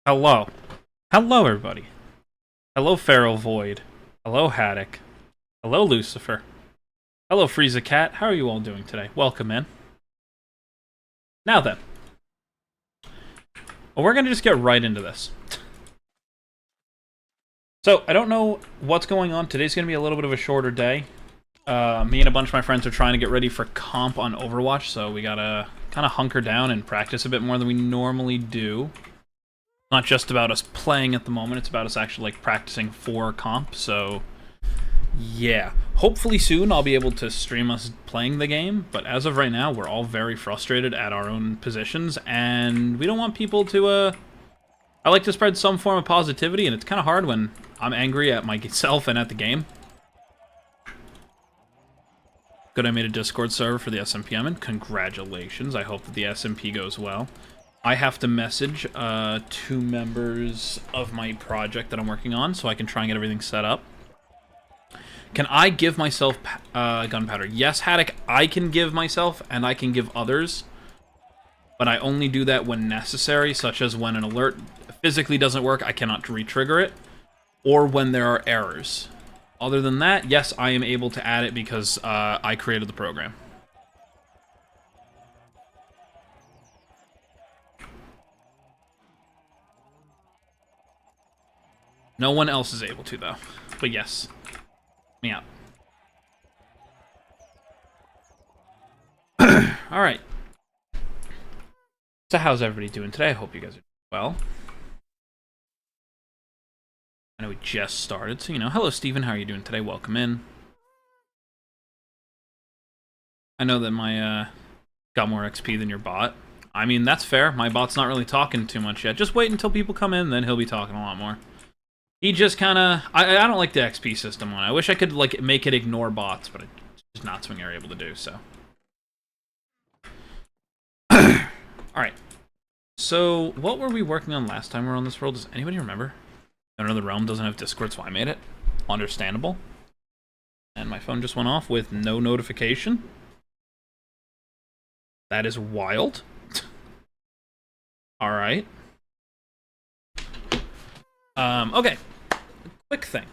Hello. Hello, everybody. Hello, Feral Void. Hello, Haddock. Hello, Lucifer. Hello, Frieza Cat. How are you all doing today? Welcome in. Now then. Well, we're gonna just get right into this. So, I don't know what's going on. Today's gonna be a little bit of a shorter day. Me and a bunch of my friends are trying to get ready for comp on Overwatch, so we gotta kind of hunker down and practice a bit more than we normally do. Not just about us playing at the moment, it's about us actually like practicing for comp, so yeah. Hopefully soon I'll be able to stream us playing the game, but as of right now, we're all very frustrated at our own positions, and we don't want people to, I like to spread some form of positivity, and it's kind of hard when I'm angry at myself and at the game. Good, I made a Discord server for the SMP I'm in. Congratulations, I hope that the SMP goes well. I have to message 2 members of my project that I'm working on so I can try and get everything set up. Can I give myself gunpowder? Yes, Haddock, I can give myself and I can give others, but I only do that when necessary, such as when an alert physically doesn't work, I cannot re-trigger it, or when there are errors. Other than that, yes, I am able to add it because I created the program. No one else is able to, though. But yes. Me out. Alright. So how's everybody doing today? I hope you guys are doing well. I know we just started, so hello Steven, how are you doing today? Welcome in. I know that my got more XP than your bot. I mean, that's fair. My bot's not really talking too much yet. Just wait until people come in, then he'll be talking a lot more. He just kind of... I don't like the XP system one. I wish I could like make it ignore bots, but it's just not something you're able to do, so. Alright. So, what were we working on last time we were on this world? Does anybody remember? Another Realm doesn't have Discord, so I made it. Understandable. And my phone just went off with no notification. That is wild. Alright. Okay. Quick thing.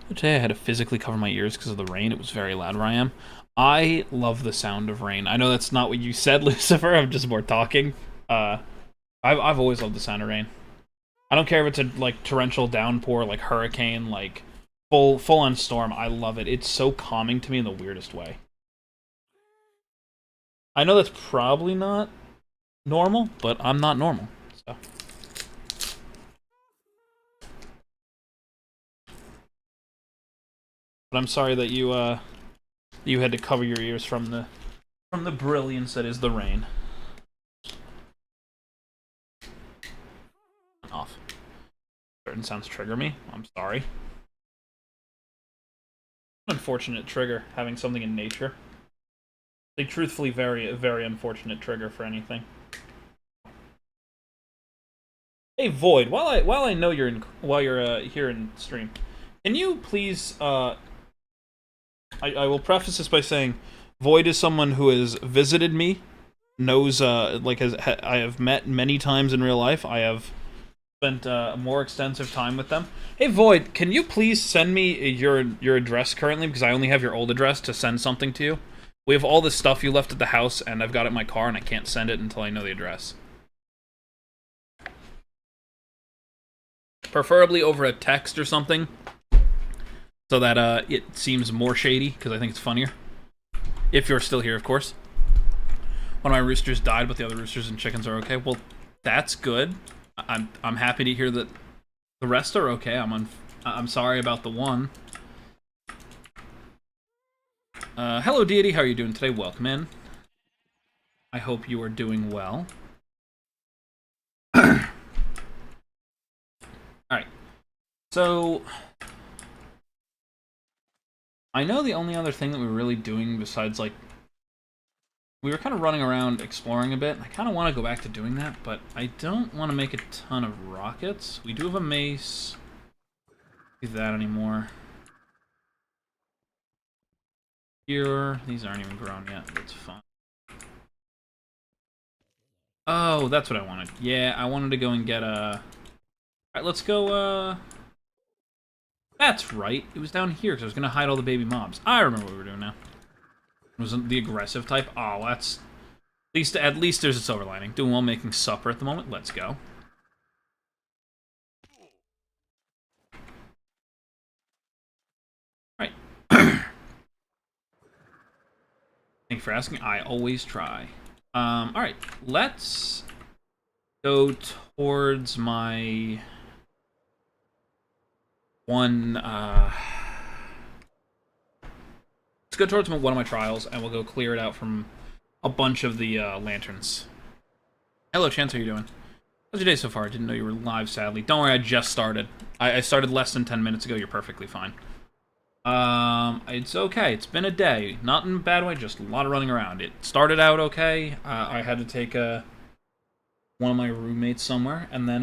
Today I had to physically cover my ears because of the rain. It was very loud where I am. I love the sound of rain. I know that's not what you said, Lucifer. I'm just more talking. I've always loved the sound of rain. I don't care if it's a like torrential downpour, like hurricane, like full on storm. I love it. It's so calming to me in the weirdest way. I know that's probably not normal, but I'm not normal. So. But I'm sorry that you you had to cover your ears from the brilliance that is the rain. Off. Certain sounds trigger me. I'm sorry. Unfortunate trigger having something in nature. Like truthfully, very unfortunate trigger for anything. Hey Void, while I know you're here in stream, can you please I will preface this by saying, Void is someone who has visited me, knows, I have met many times in real life. I have spent more extensive time with them. Hey Void, can you please send me your address currently, because I only have your old address to send something to you. We have all this stuff you left at the house, and I've got it in my car, and I can't send it until I know the address. Preferably over a text or something, so that it seems more shady, because I think it's funnier. If you're still here, of course. One of my roosters died, but the other roosters and chickens are okay. Well, that's good. I'm happy to hear that the rest are okay. I'm sorry about the one. Hello, Deity. How are you doing today? Welcome in. I hope you are doing well. Alright. So... I know the only other thing that we're really doing besides, like... We were kind of running around exploring a bit. I kind of want to go back to doing that, but I don't want to make a ton of rockets. We do have a mace. Do that anymore. Here, these aren't even grown yet. That's fine. Oh, that's what I wanted. Yeah, I wanted to go and get a... Alright, let's go, That's right. It was down here, because I was going to hide all the baby mobs. I remember what we were doing now. It was the aggressive type. Oh, that's... At least there's a silver lining. Doing well making supper at the moment. Let's go. Right. Thank you for asking. I always try. Alright. Let's go towards my... Let's go towards one of my trials, and we'll go clear it out from a bunch of the lanterns. Hello, Chance, how you doing? How's your day so far? I didn't know you were live, sadly. Don't worry, I just started. I started less than 10 minutes ago. You're perfectly fine. It's okay. It's been a day. Not in a bad way, just a lot of running around. It started out okay. I had to take one of my roommates somewhere, and then,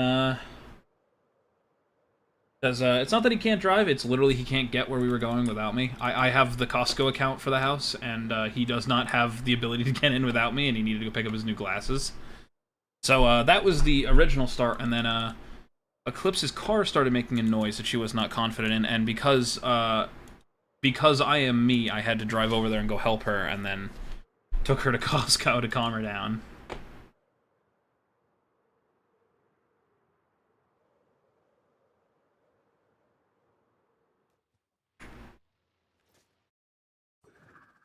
because it's not that he can't drive, it's literally he can't get where we were going without me. I have the Costco account for the house, and he does not have the ability to get in without me, and he needed to go pick up his new glasses. So that was the original start, and then Eclipse's car started making a noise that she was not confident in, and because I am me, I had to drive over there and go help her, and then took her to Costco to calm her down.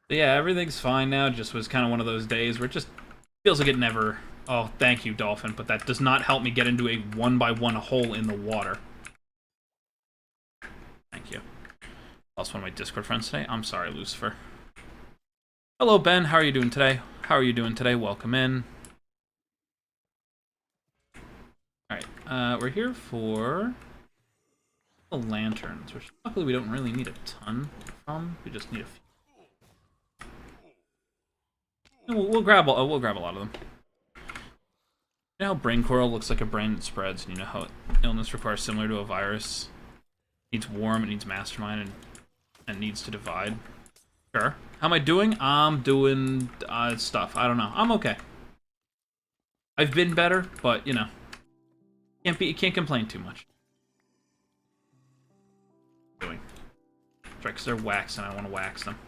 But yeah, everything's fine now. Just was kind of one of those days where it just feels like it never... Oh, thank you, Dolphin, but that does not help me get into a one-by-one hole in the water. Thank you. Lost one of my Discord friends today. I'm sorry, Lucifer. Hello, Ben. How are you doing today? How are you doing today? Welcome in. Alright, we're here for the lanterns, which luckily we don't really need a ton from. We just need a few. We'll grab a lot of them. You know how brain coral looks like a brain that spreads, and you know how illness requires similar to a virus? It needs warm, it needs mastermind, and needs to divide. Sure. How am I doing? I'm doing stuff. I don't know. I'm okay. I've been better, but you know, can't complain too much. Doing. That's right, 'cause they're waxed, and I want to wax them.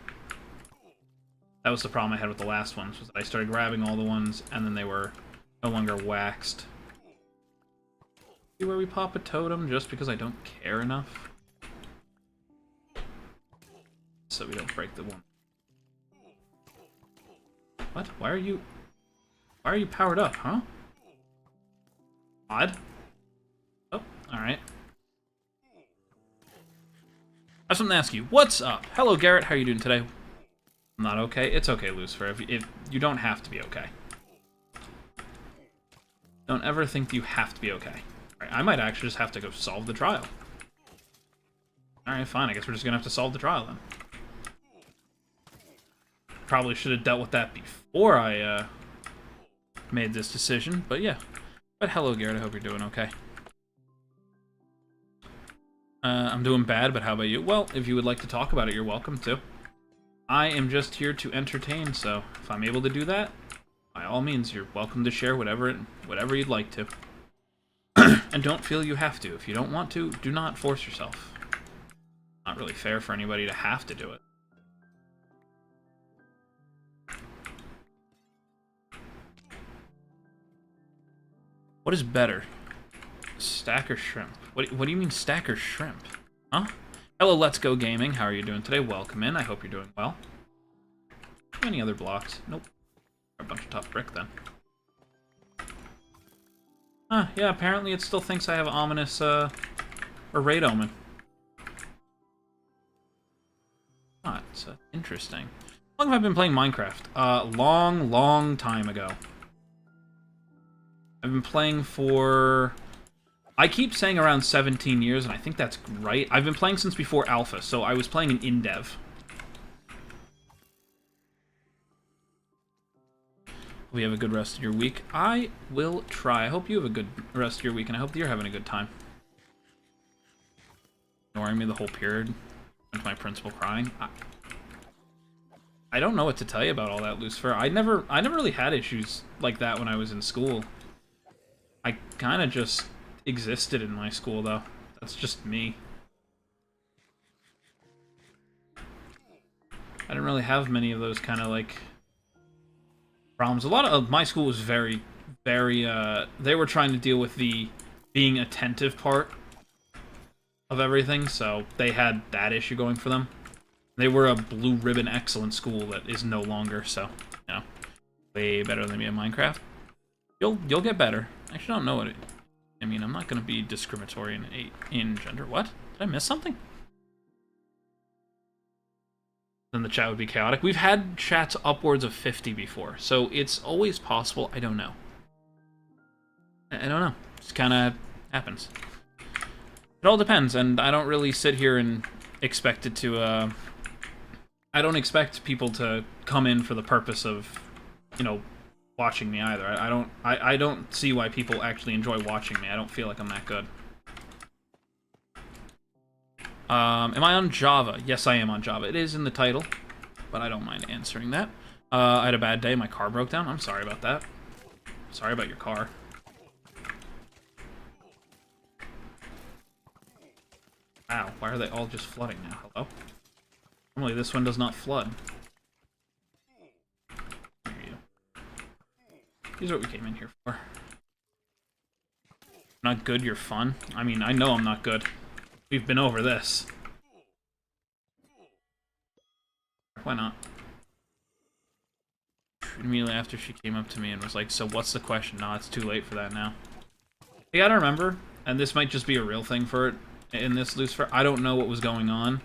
That was the problem I had with the last ones, was that I started grabbing all the ones, and then they were no longer waxed. See where we pop a totem just because I don't care enough? So we don't break the one. What? Why are you powered up, huh? Odd. Oh, alright. I have something to ask you. What's up? Hello, Garrett. How are you doing today? I'm not okay? It's okay, Lucifer. If you don't have to be okay. Don't ever think that you have to be okay. Alright, I might actually just have to go solve the trial. Alright, fine. I guess we're just gonna have to solve the trial then. Probably should have dealt with that before I made this decision, but yeah. But hello, Garrett. I hope you're doing okay. I'm doing bad, but how about you? Well, if you would like to talk about it, you're welcome to. I am just here to entertain, so if I'm able to do that, by all means, you're welcome to share whatever you'd like to. And don't feel you have to. If you don't want to, do not force yourself. Not really fair for anybody to have to do it. What is better? Stack or shrimp? What do you mean stack or shrimp? Huh? Hello, Let's Go Gaming. How are you doing today? Welcome in. I hope you're doing well. Any other blocks? Nope. A bunch of tough brick, then. Huh, yeah, apparently it still thinks I have ominous, or raid omen. Ah, it's interesting. How long have I been playing Minecraft? Long time ago. I've been playing for... I keep saying around 17 years, and I think that's right. I've been playing since before Alpha, so I was playing in dev. Hope you have a good rest of your week. I will try. I hope you have a good rest of your week, and I hope that you're having a good time. Ignoring me the whole period. Went to my principal crying. I don't know what to tell you about all that, Lucifer. I never really had issues like that when I was in school. I kind of just existed in my school, though. That's just me. I didn't really have many of those kind of, like, problems. A lot of my school was very, they were trying to deal with the being attentive part of everything, so they had that issue going for them. They were a blue ribbon excellent school that is no longer, so, you know, way better than me in Minecraft. You'll get better. I actually don't know what it... I mean, I'm not going to be discriminatory in gender. What? Did I miss something? Then the chat would be chaotic. We've had chats upwards of 50 before, so it's always possible. I don't know. I don't know. It just kind of happens. It all depends, and I don't really sit here and expect it to, I don't expect people to come in for the purpose of, you know, watching me either. I don't see why people actually enjoy watching me. I don't feel like I'm that good. Am I on Java? Yes, I am on Java. It is in the title, but I don't mind answering that. I had a bad day. My car broke down. I'm sorry about that. Sorry about your car. Wow, why are they all just flooding now? Hello? Normally this one does not flood. There you go. These are what we came in here for. Not good, you're fun. I mean, I know I'm not good. We've been over this. Why not? Immediately after she came up to me and was like, so what's the question? No, it's too late for that now. You gotta remember, and this might just be a real thing for it in this Lucifer, I don't know what was going on,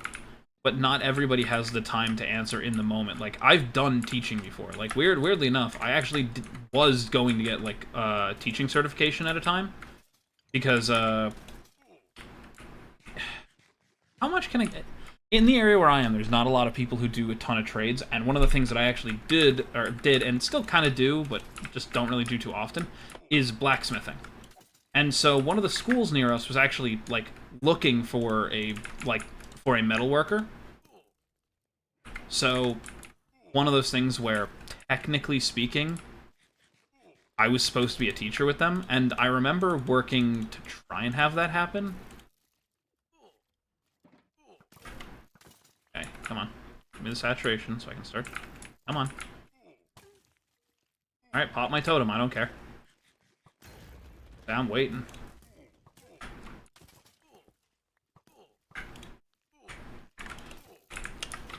but not everybody has the time to answer in the moment. Like, I've done teaching before. Like, weirdly enough, I actually was going to get, like, teaching certification at a time, because, how much can I get? In the area where I am, there's not a lot of people who do a ton of trades, and one of the things that I actually did, and still kind of do, but just don't really do too often, is blacksmithing. And so one of the schools near us was actually, like, looking for a metal worker. So, one of those things where, technically speaking, I was supposed to be a teacher with them, and I remember working to try and have that happen. Okay, come on. Give me the saturation so I can start. Come on. Alright, pop my totem, I don't care. I'm waiting.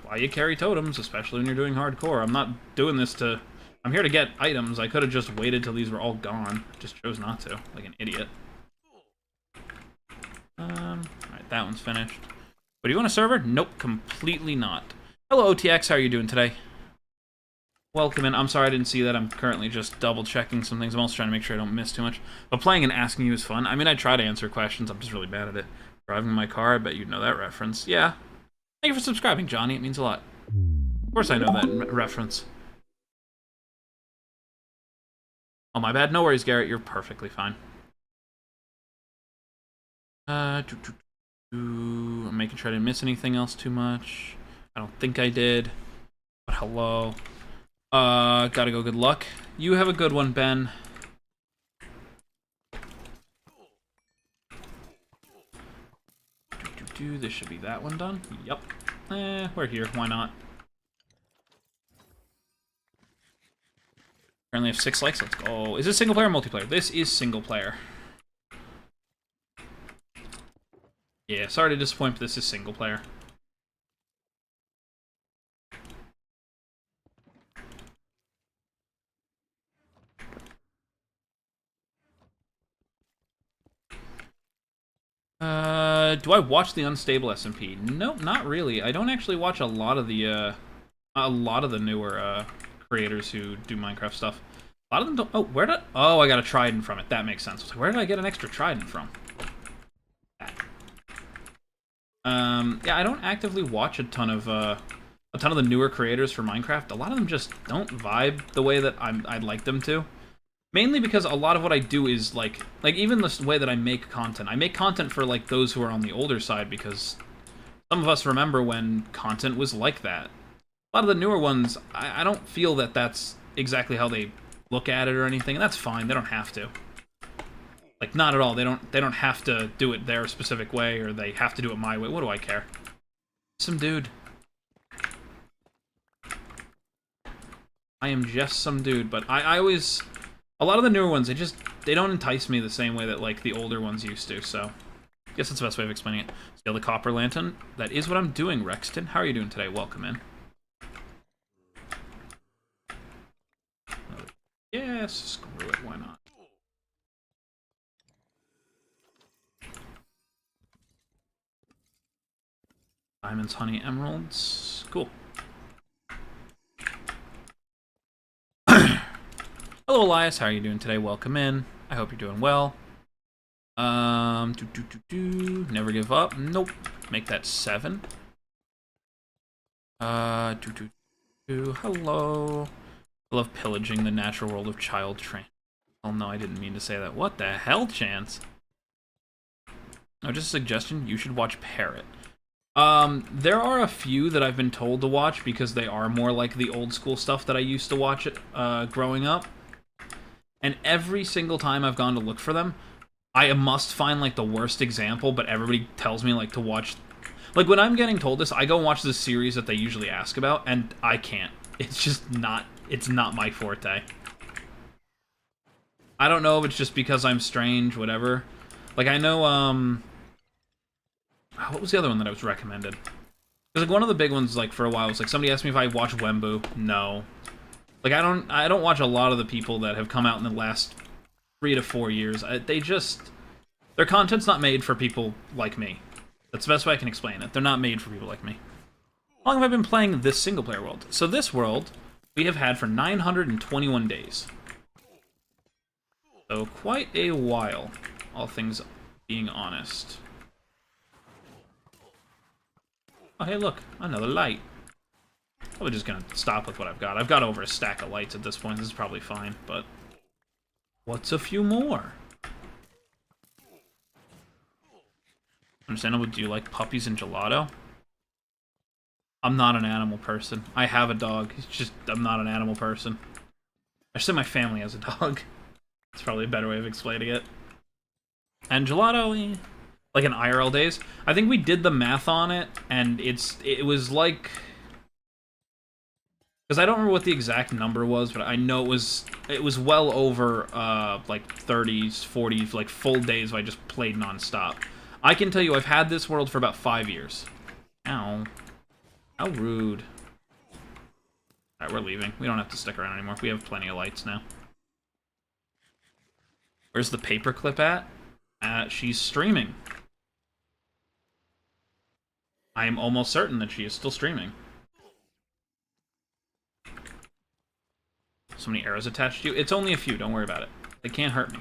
Why you carry totems, especially when you're doing hardcore. I'm not doing this to... I'm here to get items. I could have just waited till these were all gone. Just chose not to, like an idiot. Alright, that one's finished. But do you want a server? Nope, completely not. Hello, OTX, how are you doing today? Welcome in. I'm sorry I didn't see that. I'm currently just double-checking some things. I'm also trying to make sure I don't miss too much. But playing and asking you is fun. I mean, I try to answer questions. I'm just really bad at it. Driving my car, I bet you know that reference. Yeah. Thank you for subscribing, Johnny. It means a lot. Of course I know that reference. Oh, my bad. No worries, Garrett. You're perfectly fine. I'm making sure I didn't miss anything else too much. I don't think I did. But hello. Gotta go. Good luck. You have a good one, Ben. This should be that one done. Yep. We're here. Why not? Currently have 6 likes. Let's go. Is this single player or multiplayer? This is single player. Yeah, sorry to disappoint, but this is single player. Do I watch the Unstable SMP? Nope, not really. I don't actually watch a lot of the newer creators who do Minecraft stuff. A lot of them don't. Oh, oh, I got a trident from it. That makes sense. Where did I get an extra trident from? Yeah, I don't actively watch a ton of the newer creators for Minecraft. A lot of them just don't vibe the way that I'd like them to. Mainly because a lot of what I do is, like even the way that I make content. I make content for, like, those who are on the older side, because some of us remember when content was like that. A lot of the newer ones, I don't feel that that's exactly how they look at it or anything, and that's fine. They don't have to. Like, not at all. They don't have to do it their specific way, or they have to do it my way. What do I care? Some dude. I am just some dude, but I always... A lot of the newer ones, they don't entice me the same way that, like, the older ones used to, so... I guess that's the best way of explaining it. Steal the copper lantern. That is what I'm doing, Rexton. How are you doing today? Welcome in. Yes, screw it, why not? Diamonds, honey, emeralds. Cool. Hello, Elias. How are you doing today? Welcome in. I hope you're doing well. Never give up. Nope. Make that 7. Hello. I love pillaging the natural world of child train. Oh no, I didn't mean to say that. What the hell, Chance? No, just a suggestion. You should watch Parrot. There are a few that I've been told to watch because they are more like the old school stuff that I used to watch growing up. And every single time I've gone to look for them, I must find, like, the worst example, but everybody tells me, like, to watch... Like, when I'm getting told this, I go and watch the series that they usually ask about, and I can't. It's just not... It's not my forte. I don't know if it's just because I'm strange, whatever. Like, I know, what was the other one that I was recommended? Because, like, one of the big ones, like, for a while was, like, somebody asked me if I watch Wembu. No. Like, I don't watch a lot of the people that have come out in the last 3 to 4 years. Their content's not made for people like me. That's the best way I can explain it. They're not made for people like me. How long have I been playing this single-player world? So this world, we have had for 921 days. So quite a while, all things being honest. Oh, hey, look, another light. Probably just gonna stop with what I've got. I've got over a stack of lights at this point. This is probably fine, but... What's a few more? Understandable, do you like puppies and gelato? I'm not an animal person. I have a dog. It's just, I'm not an animal person. I should say my family has a dog. That's probably a better way of explaining it. And gelato, like in IRL days, I think we did the math on it, and it was like... Because I don't remember what the exact number was, but I know it was well over, like, 30s, 40s, like, full days if I just played non-stop. I can tell you I've had this world for about 5 years. Ow. How rude. Alright, we're leaving. We don't have to stick around anymore. We have plenty of lights now. Where's the paperclip at? She's streaming. I am almost certain that she is still streaming. So many arrows attached to you. It's only a few, don't worry about it. They can't hurt me.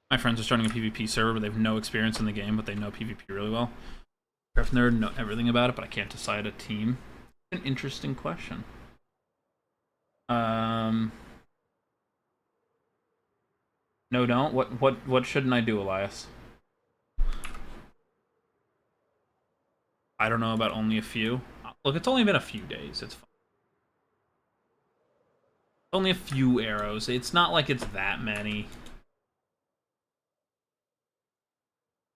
My friends are starting a PvP server, but they have no experience in the game, but they know PvP really well. Craft nerd, know everything about it, but I can't decide a team. An interesting question. No, don't. What shouldn't I do, Elias? I don't know about only a few. Look, it's only been a few days. It's fine. Only a few arrows. It's not like it's that many.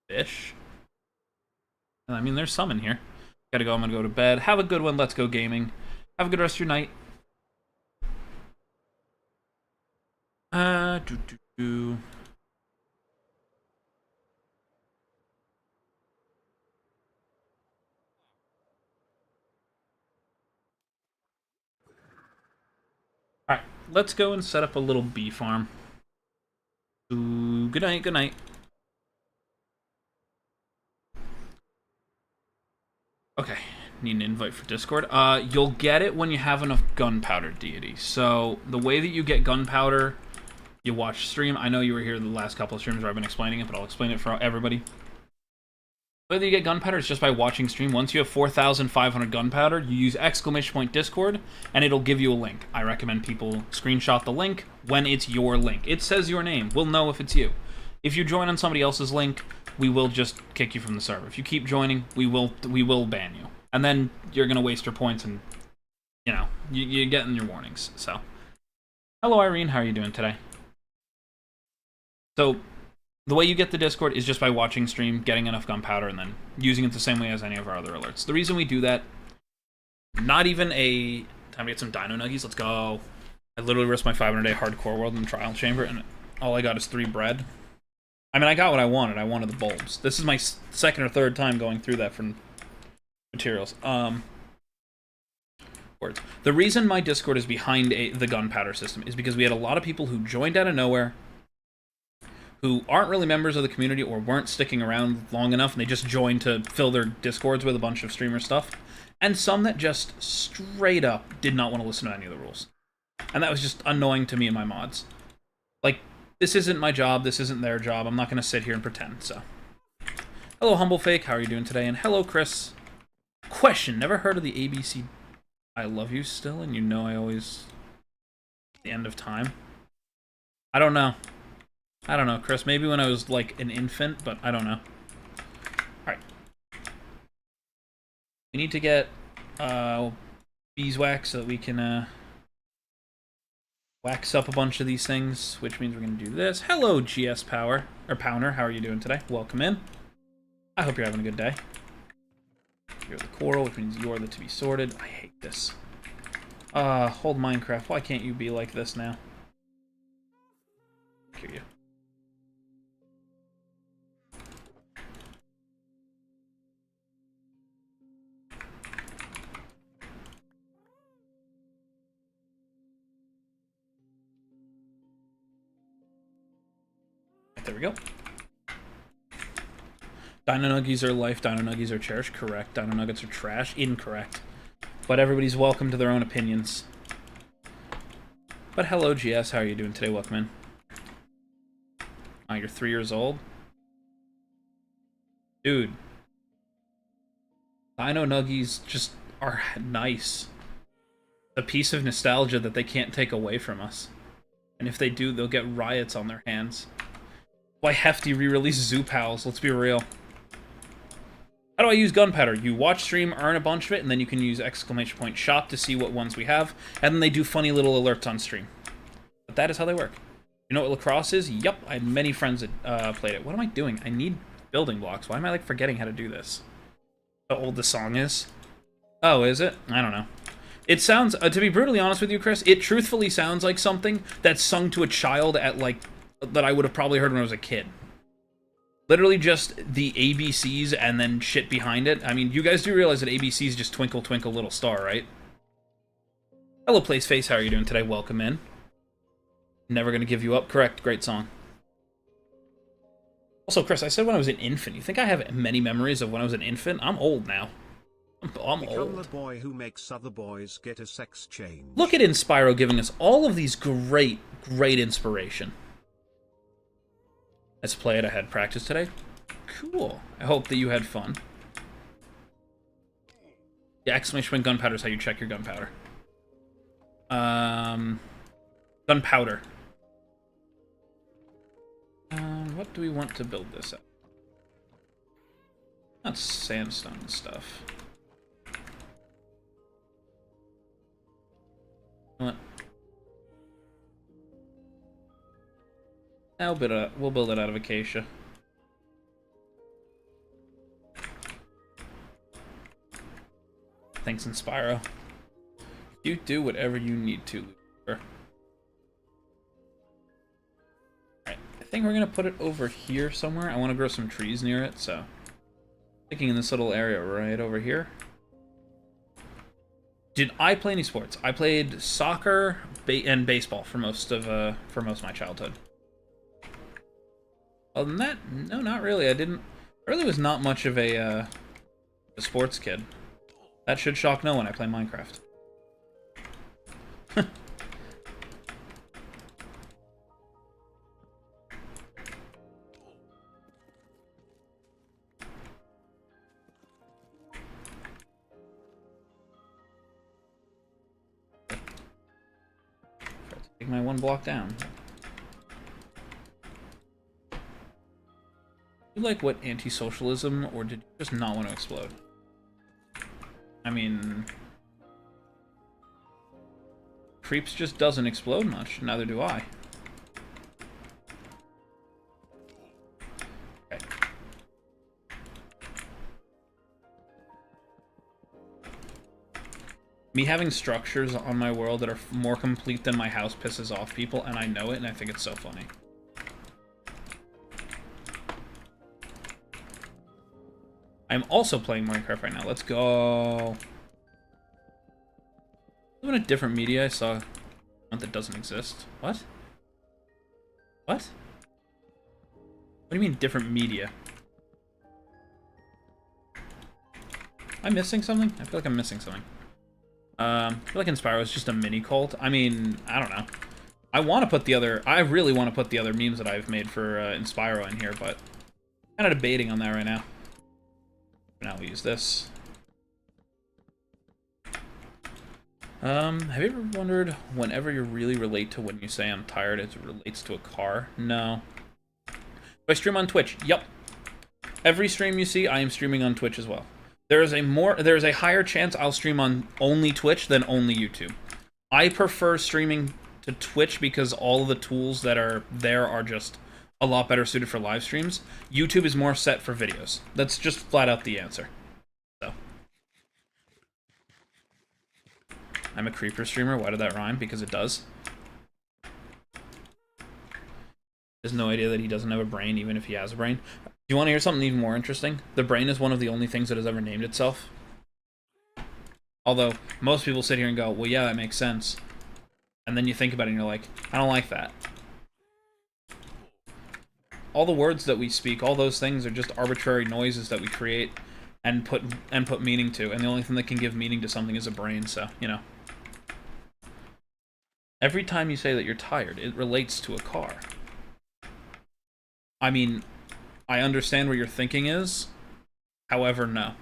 Fish. I mean, there's some in here. Gotta go. I'm gonna go to bed. Have a good one. Let's go gaming. Have a good rest of your night. Alright, let's go and set up a little bee farm. Ooh, good night, good night. Okay, need an invite for Discord. You'll get it when you have enough gunpowder deity. So, the way that you get gunpowder, you watch stream. I know you were here the last couple of streams where I've been explaining it, but I'll explain it for everybody. Whether you get gunpowder is just by watching stream. Once you have 4,500 gunpowder, you use !Discord, and it'll give you a link. I recommend people screenshot the link when it's your link. It says your name. We'll know if it's you. If you join on somebody else's link, we will just kick you from the server. If you keep joining, we will ban you. And then you're going to waste your points and, you know, you're getting your warnings. So, hello Irene, how are you doing today? So, the way you get the Discord is just by watching stream, getting enough gunpowder, and then using it the same way as any of our other alerts. The reason we do that, not even a time to get some dino nuggies, let's go. I literally risked my 500-day hardcore world in the trial chamber, and all I got is 3 bread. I mean, I got what I wanted. I wanted the bulbs. This is my second or third time going through that for materials. Words. The reason my Discord is behind the gunpowder system is because we had a lot of people who joined out of nowhere, who aren't really members of the community or weren't sticking around long enough, and they just joined to fill their Discords with a bunch of streamer stuff, and some that just straight up did not want to listen to any of the rules. And that was just annoying to me and my mods. Like, this isn't my job, this isn't their job, I'm not going to sit here and pretend, so. Hello, Humble Fake, how are you doing today? And hello, Chris. Question, never heard of the ABC I love you still, and you know I always... the end of time? I don't know. I don't know, Chris. Maybe when I was, like, an infant, but I don't know. Alright. We need to get, beeswax so that we can, wax up a bunch of these things, which means we're going to do this. Hello, GS Power, or Powner. How are you doing today? Welcome in. I hope you're having a good day. You're the coral, which means you're the to be sorted. I hate this. Hold Minecraft. Why can't you be like this now? Hear you. There we go. Dino Nuggies are life, Dino Nuggies are cherished. Correct. Dino Nuggets are trash. Incorrect. But everybody's welcome to their own opinions. But hello, GS. How are you doing today? Welcome in. Oh, you're 3 years old? Dude. Dino Nuggies just are nice. A piece of nostalgia that they can't take away from us. And if they do, they'll get riots on their hands. Why Hefty re-release Zoo Pals? Let's be real. How do I use gunpowder? You watch stream, earn a bunch of it, and then you can use !shop to see what ones we have, and then they do funny little alerts on stream. But that is how they work. You know what lacrosse is? Yup, I had many friends that played it. What am I doing? I need building blocks. Why am I, like, forgetting how to do this? How old the song is? Oh, is it? I don't know. It sounds, to be brutally honest with you, Chris, it truthfully sounds like something that's sung to a child at, like, that I would have probably heard when I was a kid. Literally just the ABCs and then shit behind it. I mean, you guys do realize that ABC is just Twinkle Twinkle Little Star, right? Hello, Placeface. How are you doing today? Welcome in. Never Gonna Give You Up. Correct. Great song. Also, Chris, I said when I was an infant. You think I have many memories of when I was an infant? I'm old now. I'm old. Become the boy who makes other boys get a sex change. Look at Inspiro giving us all of these great inspiration. Let's play it. I had practice today. Cool. I hope that you had fun. Yeah, !gunpowder is how you check your gunpowder. Gunpowder. What do we want to build this at? Not sandstone and stuff. What? We'll build it out of acacia. Thanks, Inspiro. You do whatever you need to, Lucifer. Alright, I think we're gonna put it over here somewhere. I want to grow some trees near it, so... thinking in this little area right over here. Did I play any sports? I played soccer and baseball for most of my childhood. Other than that, no, not really. I really was not much of a sports kid. That should shock no one. I play Minecraft. take my one block down. You like what anti-socialism, or did you just not want to explode? I mean... Creeps just doesn't explode much, neither do I. Okay. Me having structures on my world that are more complete than my house pisses off people, and I know it, and I think it's so funny. I'm also playing Minecraft right now. Let's go. In a different media, I saw one that doesn't exist. What? What? What do you mean different media? Am I missing something? I feel like I'm missing something. I feel like Inspiro is just a mini cult. I mean, I don't know. I want to put the other... I really want to put the other memes that I've made for Inspiro in here, but I'm kind of debating on that right now. Now we'll use this. Have you ever wondered, whenever you really relate to when you say I'm tired, it relates to a car? No. Do I stream on Twitch? Yep. Every stream you see, I am streaming on Twitch as well. There is a higher chance I'll stream on only Twitch than only YouTube. I prefer streaming to Twitch because all of the tools that are there are just a lot better suited for live streams. YouTube is more set for videos. That's just flat out the answer. So. I'm a creeper streamer. Why did that rhyme? Because it does. There's no idea that he doesn't have a brain, even if he has a brain. Do you want to hear something even more interesting? The brain is one of the only things that has ever named itself. Although, most people sit here and go, well, yeah, that makes sense. And then you think about it and you're like, I don't like that. All the words that we speak, all those things are just arbitrary noises that we create and put meaning to. And the only thing that can give meaning to something is a brain, so, you know. Every time you say that you're tired, it relates to a car. I mean, I understand where your thinking is. However, no.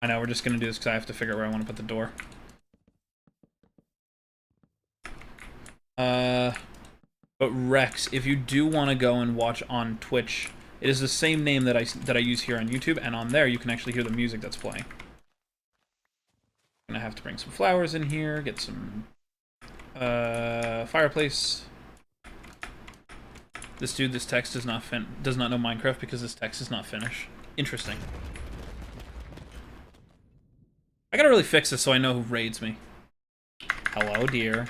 I know, we're just gonna do this because I have to figure out where I want to put the door. But Rex, if you do want to go and watch on Twitch, it is the same name that I use here on YouTube, and on there you can actually hear the music that's playing. I'm gonna have to bring some flowers in here, get some fireplace. This text does not know Minecraft because this text is not Finnish. Interesting. I gotta really fix this so I know who raids me. Hello, dear.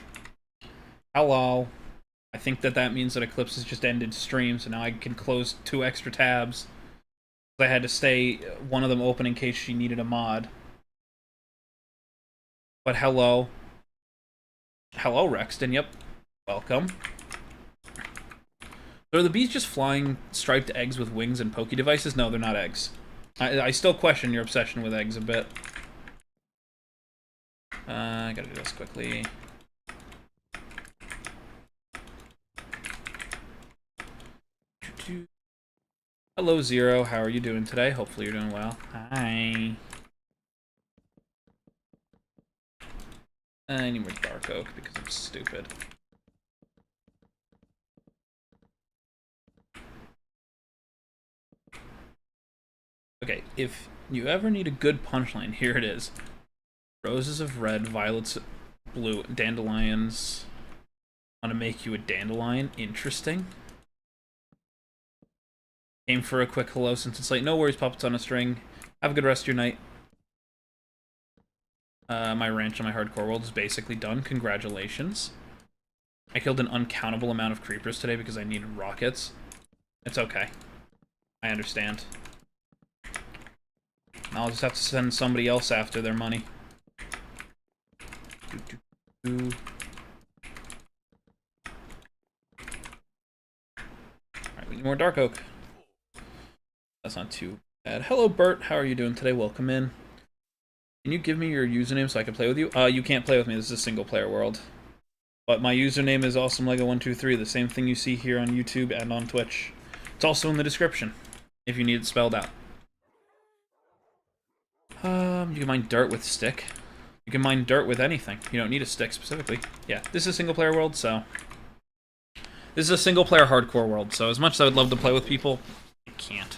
Hello. I think that means that Eclipse has just ended stream, so now I can close 2 extra tabs. I had to stay one of them open in case she needed a mod. But hello. Hello, Rexton. Yep. Welcome. So are the bees just flying striped eggs with wings and pokey devices? No, they're not eggs. I still question your obsession with eggs a bit. I gotta do this quickly. Hello, Zero. How are you doing today? Hopefully you're doing well. Hi. I need more dark oak because I'm stupid. Okay, if you ever need a good punchline, here it is. Roses of red, violets blue, dandelions. Want to make you a dandelion? Interesting. Came for a quick hello since it's late. No worries, puppets on a string. Have a good rest of your night. My ranch on my hardcore world is basically done. Congratulations. I killed an uncountable amount of creepers today because I needed rockets. It's okay. I understand. I'll just have to send somebody else after their money. Alright, we need more dark oak. That's not too bad. Hello, Bert. How are you doing today? Welcome in. Can you give me your username so I can play with you? You can't play with me. This is a single-player world. But my username is Awsomelego123, the same thing you see here on YouTube and on Twitch. It's also in the description, if you need it spelled out. You can mine dirt with stick. You can mine dirt with anything. You don't need a stick specifically. Yeah, this is a single player world, so... This is a single player hardcore world, so as much as I would love to play with people, I can't.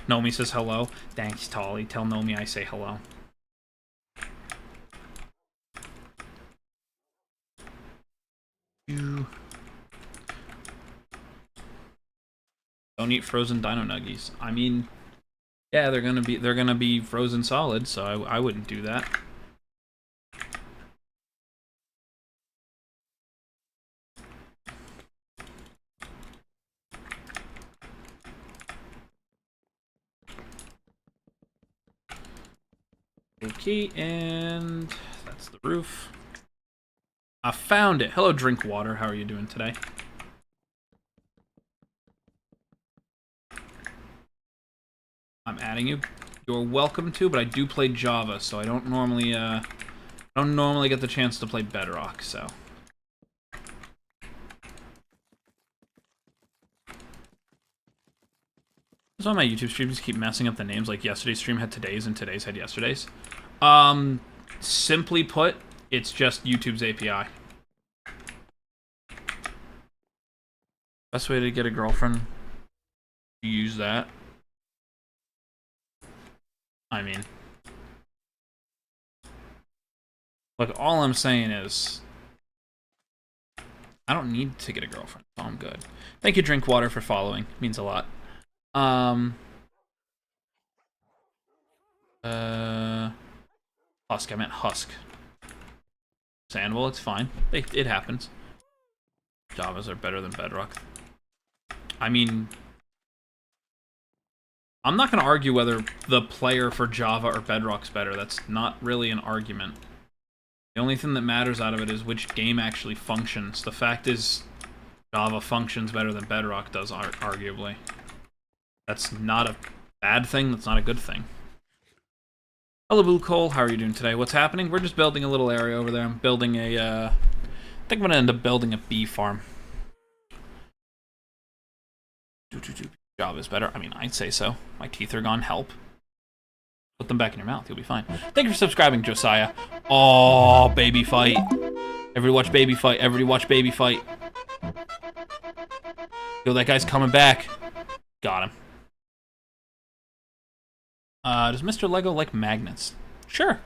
Nomi says hello. Thanks, Tolly. Tell Nomi I say hello. You... Don't eat frozen dino nuggies. I mean... Yeah, they're gonna be frozen solid, so I wouldn't do that. Okay, and that's the roof. I found it. Hello, Drinkwater. How are you doing today? I'm adding you. You're welcome to, but I do play Java, so I don't normally get the chance to play Bedrock, so. That's why my YouTube streams keep messing up the names, like yesterday's stream had today's and today's had yesterday's. Simply put, it's just YouTube's API. Best way to get a girlfriend, use that. I mean, look, all I'm saying is, I don't need to get a girlfriend, so I'm good. Thank you, Drinkwater, for following. It means a lot. Husk, I meant Husk. Sandwell, it's fine. It happens. Javas are better than Bedrock. I mean... I'm not going to argue whether the player for Java or Bedrock's better. That's not really an argument. The only thing that matters out of it is which game actually functions. The fact is, Java functions better than Bedrock does, arguably. That's not a bad thing, that's not a good thing. Hello, Blue Cole, how are you doing today? What's happening? We're just building a little area over there. I'm building a, I think I'm going to end up building a bee farm. Java's better. I mean, I'd say so. My teeth are gone. Help. Put them back in your mouth. You'll be fine. Thank you for subscribing, Josiah. Oh, baby fight. Everybody watch baby fight. Everybody watch baby fight. Yo, that guy's coming back. Got him. Does Mr. Lego like magnets? Sure.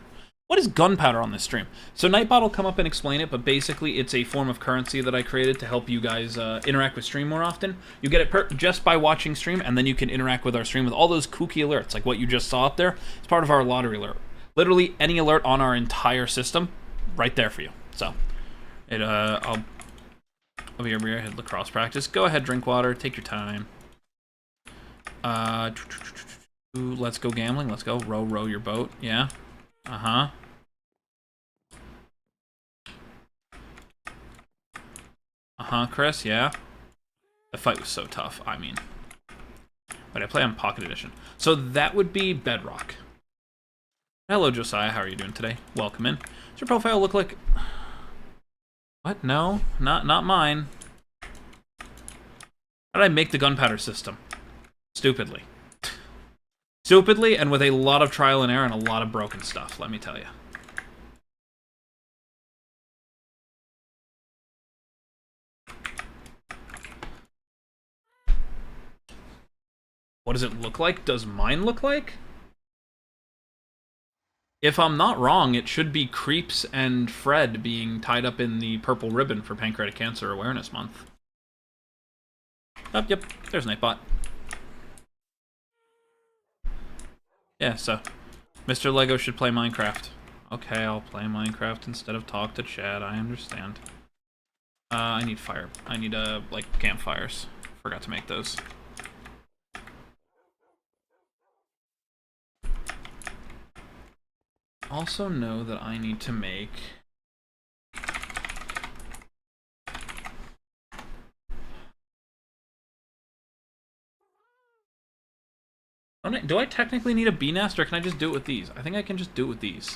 What is gunpowder on this stream? So Nightbot will come up and explain it, but basically it's a form of currency that I created to help you guys interact with stream more often. You get it just by watching stream, and then you can interact with our stream with all those kooky alerts, like what you just saw up there. It's part of our lottery alert. Literally any alert on our entire system, right there for you. So, I'll be over here, hit lacrosse practice. Go ahead, drink water, take your time. Let's go gambling, let's go. Row your boat, yeah. Uh-huh. Uh-huh, Chris, yeah. The fight was so tough, I mean. But I play on Pocket Edition. So that would be Bedrock. Hello, Josiah, how are you doing today? Welcome in. Does your profile look like... What? No, not mine. How did I make the gunpowder system? Stupidly. Stupidly, and with a lot of trial and error and a lot of broken stuff, let me tell you. What does it look like? Does mine look like? If I'm not wrong, it should be Creeps and Fred being tied up in the purple ribbon for Pancreatic Cancer Awareness Month. Oh, yep, there's Nightbot. Yeah, so Mr. Lego should play Minecraft. Okay, I'll play Minecraft instead of talk to Chad, I understand. I need fire. I need, like, campfires. Forgot to make those. Also know that I need to make... Do I technically need a bee nest, or can I just do it with these? I think I can just do it with these.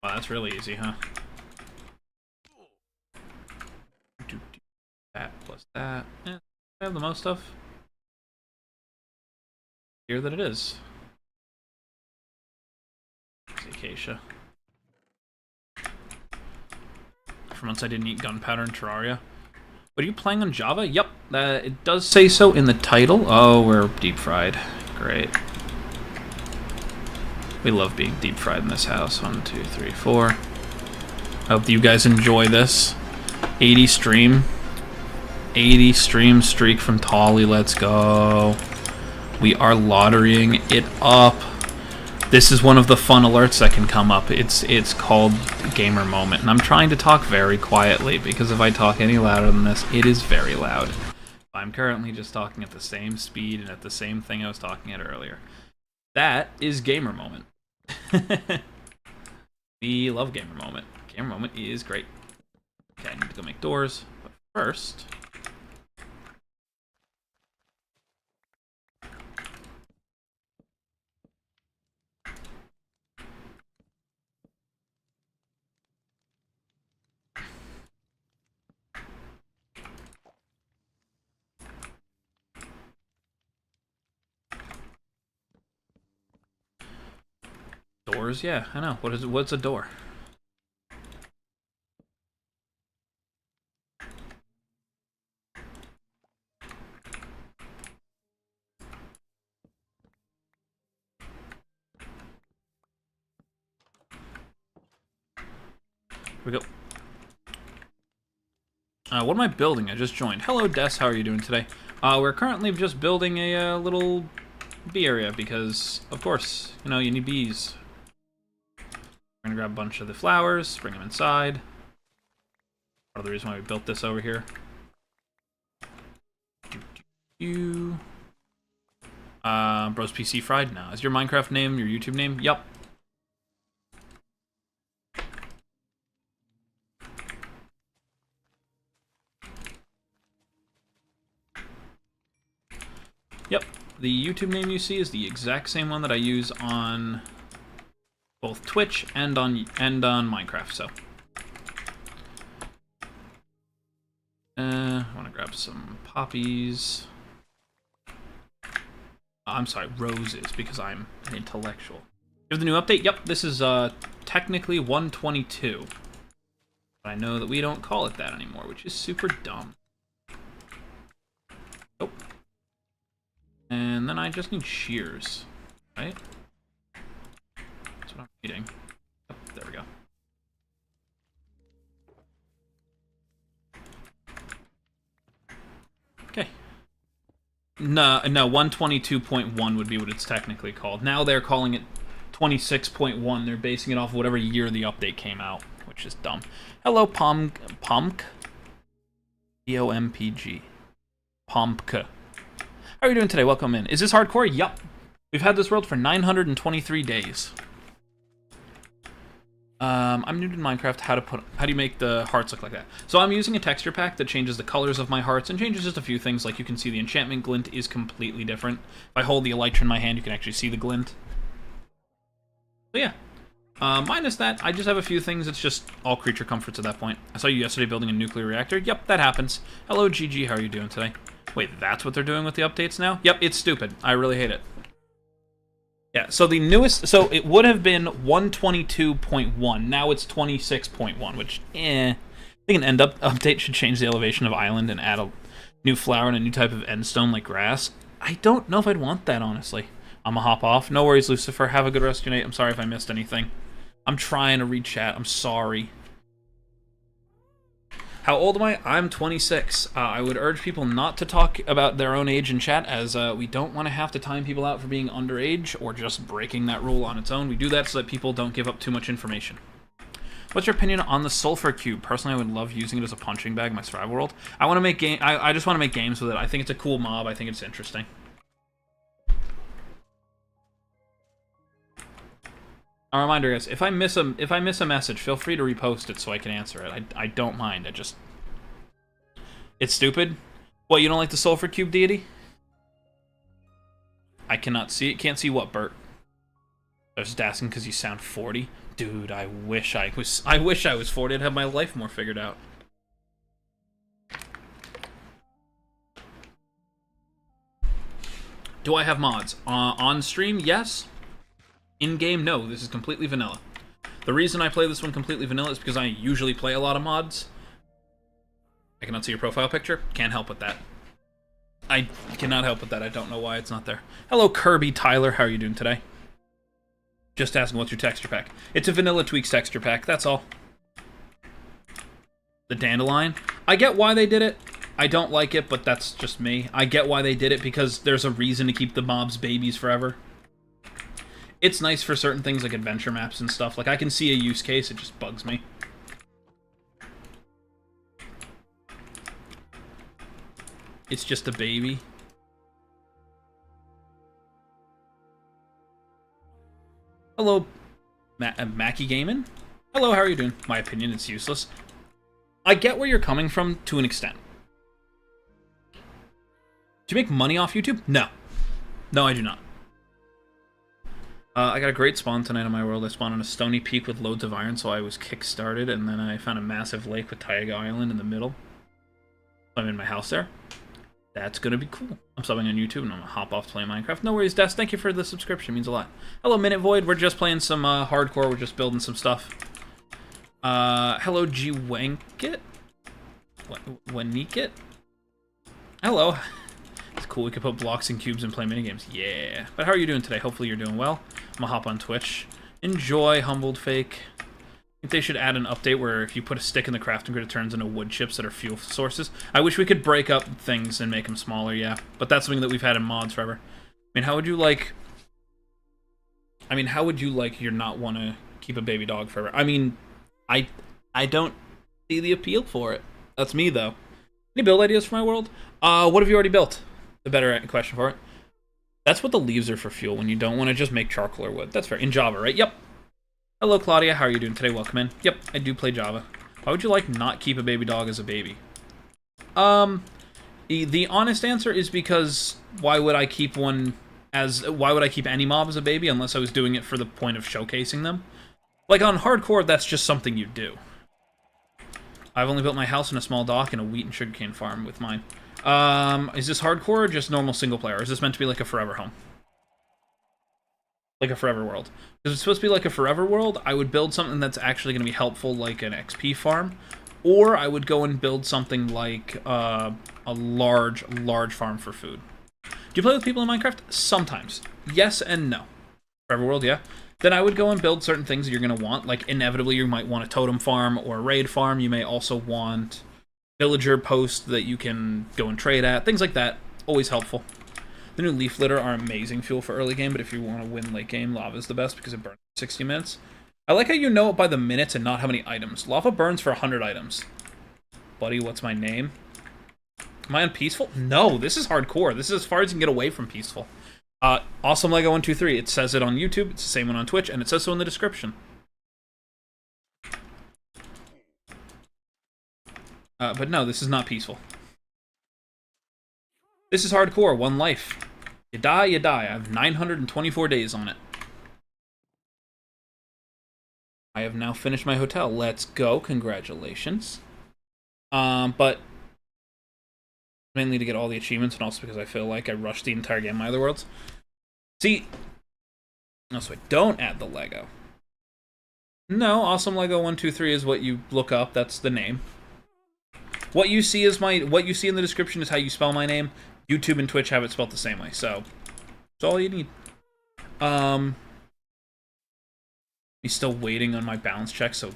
Wow, that's really easy, huh? That. I have the most stuff. Here that it is. Acacia. For months I didn't eat gunpowder in Terraria. But are you playing on Java? Yep, it does say so in the title. Oh, we're deep fried. Great. We love being deep fried in this house. 1, 2, 3, 4. I hope you guys enjoy this. 80 stream. 80 stream streak from Tolly. Let's go. We are lotterying it up. This is one of the fun alerts that can come up. It's called Gamer Moment, and I'm trying to talk very quietly because if I talk any louder than this, it is very loud. I'm currently just talking at the same speed and at the same thing I was talking at earlier. That is Gamer Moment. We love Gamer Moment. Gamer Moment is great. Okay, I need to go make doors, but first... Doors? Yeah, I know. What is it? What's a door? Here we go. What am I building? I just joined. Hello, Des. How are you doing today? We're currently just building a little bee area because, of course, you know, you need bees. We're gonna grab a bunch of the flowers, bring them inside. Part of the reason why we built this over here. Bros PC Fried now. Is your Minecraft name your YouTube name? Yup. Yep. The YouTube name you see is the exact same one that I use on both Twitch and on Minecraft. So, I want to grab some poppies. I'm sorry, roses, because I'm an intellectual. You have the new update? Yep, this is technically 122. But I know that we don't call it that anymore, which is super dumb. Oh. And then I just need shears, right? That's what I'm needing. Oh, there we go. Okay. No, 122.1 would be what it's technically called. Now they're calling it 26.1. They're basing it off of whatever year the update came out, which is dumb. Hello, Pomk. P-O-M-P-G. Pomk. How are you doing today? Welcome in. Is this hardcore? Yup. We've had this world for 923 days. I'm new to Minecraft. How do you make the hearts look like that? So I'm using a texture pack that changes the colors of my hearts and changes just a few things. Like you can see the enchantment glint is completely different. If I hold the elytra in my hand, you can actually see the glint. So yeah. Minus that, I just have a few things. It's just all creature comforts at that point. I saw you yesterday building a nuclear reactor. Yep, that happens. Hello, GG. How are you doing today? Wait, that's what they're doing with the updates now? Yep, it's stupid. I really hate it. Yeah, so the newest, so it would have been 122.1. Now it's 26.1, which, I think an end update should change the elevation of island and add a new flower and a new type of end stone like grass. I don't know if I'd want that, honestly. I'm gonna hop off. No worries, Lucifer. Have a good rest of your night. I'm sorry if I missed anything. I'm trying to read chat. I'm sorry. How old am I? I'm 26. I would urge people not to talk about their own age in chat, as we don't want to have to time people out for being underage or just breaking that rule on its own. We do that so that people don't give up too much information. What's your opinion on the sulfur cube? Personally, I would love using it as a punching bag in my survival world. I want to make I just want to make games with it. I think it's a cool mob. I think it's interesting. A reminder, guys, if I miss a message, feel free to repost it so I can answer it. I don't mind. It's stupid. What, you don't like the sulfur cube deity? I cannot see it. Can't see what, Bert? I was just asking because you sound 40. Dude, I wish I was 40. I'd have my life more figured out. Do I have mods? On stream, yes. In-game, no. This is completely vanilla. The reason I play this one completely vanilla is because I usually play a lot of mods. I cannot see your profile picture. Can't help with that. I cannot help with that. I don't know why it's not there. Hello, Kirby Tyler. How are you doing today? Just asking what's your texture pack. It's a Vanilla Tweaks texture pack. That's all. The Dandelion. I get why they did it. I don't like it, but that's just me. I get why they did it because there's a reason to keep the mobs babies forever. It's nice for certain things like adventure maps and stuff. Like, I can see a use case. It just bugs me. It's just a baby. Hello, Mackie Gaming. Hello, how are you doing? My opinion, it's useless. I get where you're coming from to an extent. Do you make money off YouTube? No. No, I do not. I got a great spawn tonight on my world. I spawned on a stony peak with loads of iron, so I was kick-started, and then I found a massive lake with Taiga Island in the middle. I'm in my house there. That's gonna be cool. I'm subbing on YouTube, and I'm gonna hop off to play Minecraft. No worries, Des. Thank you for the subscription. It means a lot. Hello, Minute Void. We're just playing some hardcore. We're just building some stuff. Hello, G Wankit. Wanikit. Hello. It's cool. We could put blocks and cubes and play minigames. Yeah. But how are you doing today? Hopefully you're doing well. I'm gonna hop on Twitch. Enjoy, Humbled Fake. I think they should add an update where if you put a stick in the crafting grid, it turns into wood chips that are fuel sources. I wish we could break up things and make them smaller, yeah. But that's something that we've had in mods forever. I mean, how would you like... you're not want to keep a baby dog forever? I mean, I don't see the appeal for it. That's me, though. Any build ideas for my world? What have you already built? The better question for it. That's what the leaves are for fuel, when you don't want to just make charcoal or wood. That's fair. In Java, right? Yep. Hello, Claudia. How are you doing today? Welcome in. Yep, I do play Java. Why would you, like, not keep a baby dog as a baby? The honest answer is because why would I keep any mob as a baby unless I was doing it for the point of showcasing them? Like, on hardcore, that's just something you do. I've only built my house in a small dock and a wheat and sugarcane farm with mine. Is this hardcore or just normal single player? Or is this meant to be like a forever home? Like a forever world. If it's supposed to be like a forever world, I would build something that's actually going to be helpful, like an XP farm. Or I would go and build something like a large farm for food. Do you play with people in Minecraft? Sometimes. Yes and no. Forever world, yeah. Then I would go and build certain things that you're going to want. Like, inevitably, you might want a totem farm or a raid farm. You may also want villager posts that you can go and trade at. Things like that. Always helpful. The new leaf litter are amazing fuel for early game, but if you want to win late game, lava is the best because it burns for 60 minutes. I like how you know it by the minutes and not how many items. Lava burns for 100 items. Buddy, what's my name? Am I on peaceful? No, this is hardcore. This is as far as you can get away from peaceful. Awsomelego123. It says it on YouTube. It's the same one on Twitch, and it says so in the description. But no, this is not peaceful. This is hardcore. One life. You die, you die. I have 924 days on it. I have now finished my hotel. Let's go. Congratulations. But mainly to get all the achievements, and also because I feel like I rushed the entire game of my other worlds. See, no, so don't add the Lego. No, Awsomelego123 is what you look up. That's the name. What you see is what you see in the description is how you spell my name. YouTube and Twitch have it spelled the same way, so that's all you need. He's still waiting on my balance check, so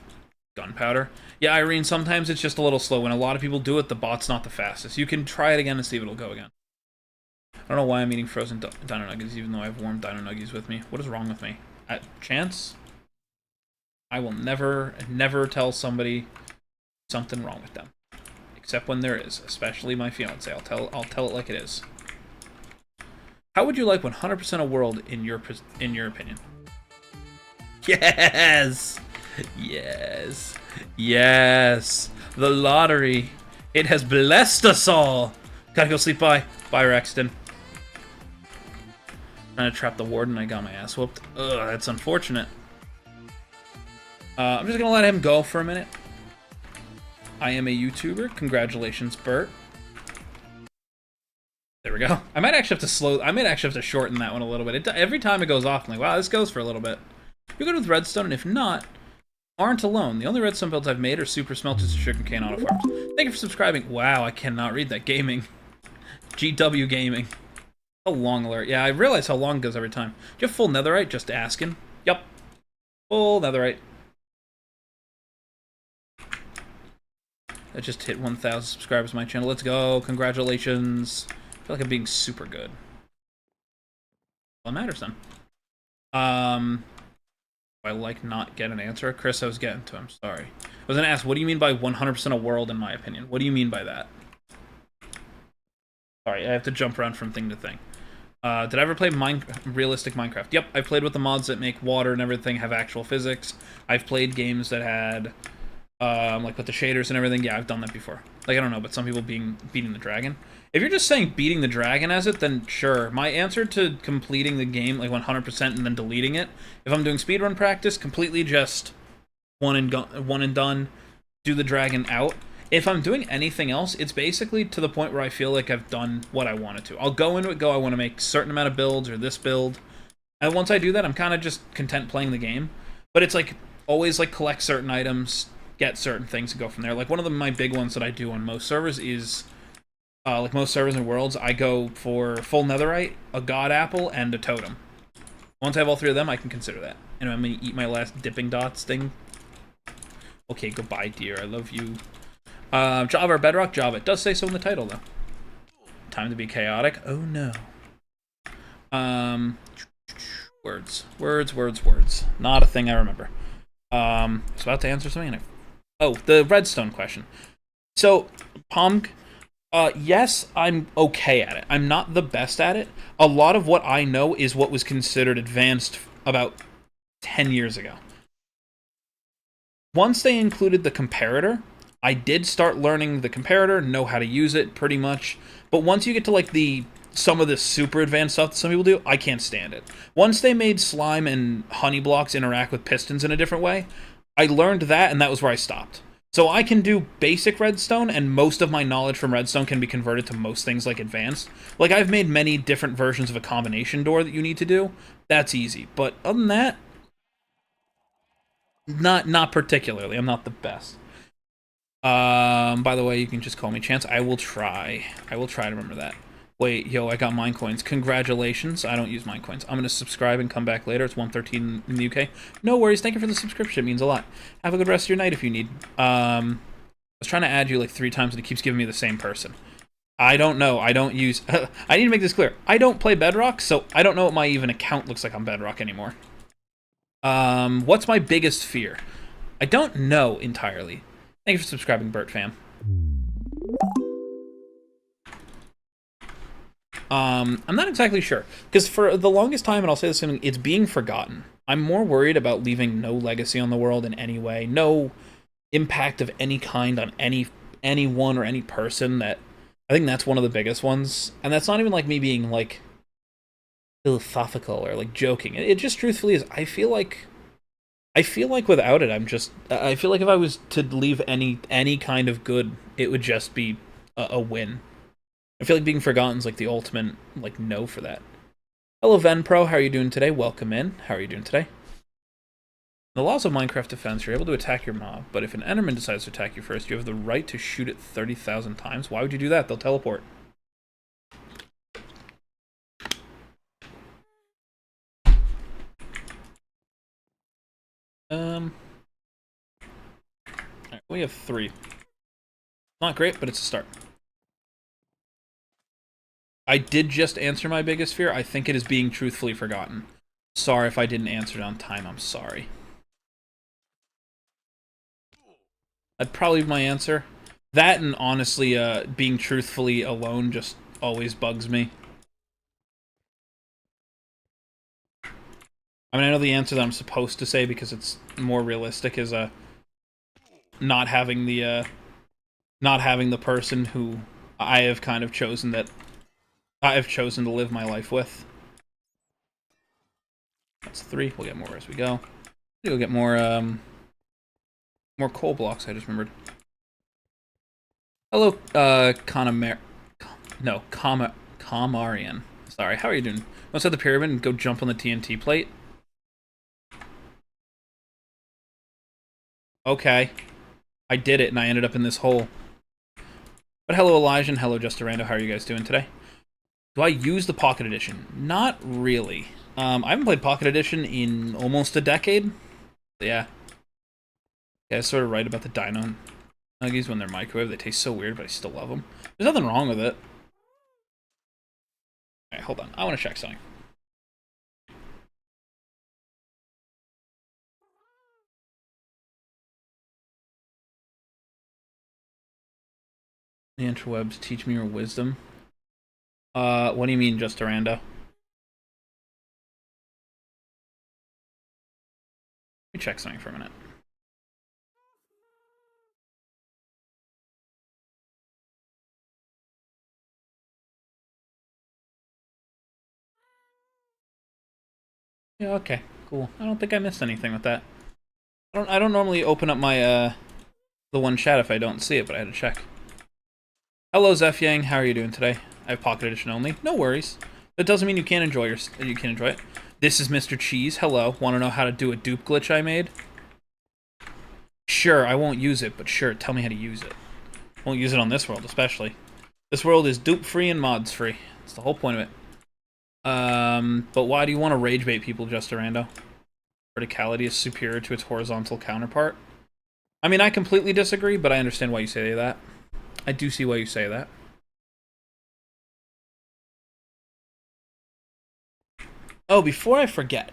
gunpowder. Yeah, Irene, sometimes it's just a little slow. When a lot of people do it, the bot's not the fastest. You can try it again and see if it'll go again. I don't know why I'm eating frozen dino nuggies, even though I have warm dino nuggies with me. What is wrong with me? At chance? I will never tell somebody something wrong with them. Except when there is, especially my fiance. I'll tell it like it is. How would you like 100% a world in your opinion? Yes! Yes! Yes! The lottery! It has blessed us all! Gotta go sleep, bye. Bye, Rexton. Trying to trap the warden, I got my ass whooped. Ugh, that's unfortunate. I'm just gonna let him go for a minute. I am a YouTuber. Congratulations, Bert. There we go. I might actually have to shorten that one a little bit. Every time it goes off, I'm like, wow, this goes for a little bit. You're good with redstone, and if not, aren't alone. The only redstone builds I've made are super smelters and sugarcane auto farms. Thank you for subscribing. Wow, I cannot read that. Gaming. GW Gaming. A long alert. Yeah, I realize how long it goes every time. Do you have full netherite? Just asking. Yup. Full netherite. I just hit 1,000 subscribers on my channel. Let's go. Congratulations. I feel like I'm being super good. Well, it matters then. I like not get an answer. Chris, I was getting to him. Sorry. I was gonna ask, what do you mean by 100% a world, in my opinion? What do you mean by that? Sorry, I have to jump around from thing to thing. Did I ever play realistic Minecraft? Yep, I played with the mods that make water and everything have actual physics. I've played games that had, like with the shaders and everything. Yeah, I've done that before. Like, I don't know, but some people beating the dragon. If you're just saying beating the dragon as it, then sure. My answer to completing the game, like 100% and then deleting it, if I'm doing speedrun practice, completely just one and done, do the dragon out. If I'm doing anything else, it's basically to the point where I feel like I've done what I wanted to. I'll go into it, I want to make a certain amount of builds or this build. And once I do that, I'm kind of just content playing the game. But it's like, always like collect certain items, get certain things, and go from there. Like one of my big ones that I do on most servers is, like most servers and worlds, I go for full netherite, a god apple, and a totem. Once I have all three of them, I can consider that. And I'm going to eat my last dipping dots thing. Okay, goodbye, dear. I love you. Java or Bedrock? Java. It does say so in the title, though. Time to be chaotic. Oh, no. Words. Not a thing I remember. I was about to answer something. Oh, the redstone question. So, Pomg, yes, I'm okay at it. I'm not the best at it. A lot of what I know is what was considered advanced about 10 years ago. Once they included the comparator, I did start learning the comparator, know how to use it pretty much. But once you get to like some of the super advanced stuff that some people do, I can't stand it. Once they made slime and honey blocks interact with pistons in a different way, I learned that, and that was where I stopped. So I can do basic redstone, and most of my knowledge from redstone can be converted to most things like advanced. Like, I've made many different versions of a combination door that you need to do. That's easy. But other than that, not particularly. I'm not the best. By the way, you can just call me Chance. I will try to remember that. Wait, yo, I got mine coins. Congratulations. I don't use mine coins. I'm going to subscribe and come back later. It's 1:13 in the UK. No worries. Thank you for the subscription. It means a lot. Have a good rest of your night if you need. I was trying to add you like 3 times and it keeps giving me the same person. I don't know. I don't use... I need to make this clear. I don't play Bedrock, so I don't know what my even account looks like on Bedrock anymore. What's my biggest fear? I don't know entirely. Thank you for subscribing, Bert fam. I'm not exactly sure, because for the longest time, and I'll say this, it's being forgotten. I'm more worried about leaving no legacy on the world in any way, no impact of any kind on anyone or any person. That I think that's one of the biggest ones, and that's not even like me being like philosophical or like joking. It just truthfully is. I feel like without it, I feel like if I was to leave any kind of good, it would just be a win. I feel like being forgotten is like the ultimate like no for that. Hello Venpro, how are you doing today? Welcome in. How are you doing today? The laws of Minecraft defense, you're able to attack your mob, but if an enderman decides to attack you first, you have the right to shoot it 30,000 times. Why would you do that? They'll teleport. Alright, we have 3. Not great, but it's a start. I did just answer my biggest fear. I think it is being truthfully forgotten. Sorry if I didn't answer it on time. I'm sorry. That'd probably be my answer. That and honestly, being truthfully alone just always bugs me. I mean, I know the answer that I'm supposed to say because it's more realistic is not having the person who I have kind of chosen to live my life with. That's 3. We'll get more as we go. We'll get more coal blocks. I just remembered. Hello, Comarian. Sorry, how are you doing? Let's hit the pyramid and go jump on the TNT plate. Okay. I did it and I ended up in this hole. But hello Elijah and hello Justarando, how are you guys doing today? Do I use the Pocket Edition? Not really. I haven't played Pocket Edition in almost a decade. Yeah. Yeah, I was sort of right about the Dino Nuggies when they're microwave. They taste so weird, but I still love them. There's nothing wrong with it. Alright, hold on. I want to check something. The interwebs teach me your wisdom. What do you mean, Justarando? Let me check something for a minute. Yeah, okay, cool. I don't think I missed anything with that. I don't normally open up my the one chat if I don't see it, but I had to check. Hello Zeph Yang, how are you doing today? I have Pocket Edition only. No worries. That doesn't mean you can't enjoy it. This is Mr. Cheese. Hello. Want to know how to do a dupe glitch I made? Sure, I won't use it, but sure, tell me how to use it. Won't use it on this world, especially. This world is dupe free and mods free. That's the whole point of it. But why do you want to rage bait people, Justarando? Verticality is superior to its horizontal counterpart. I mean, I completely disagree, but I understand why you say that. I do see why you say that. Oh, before I forget,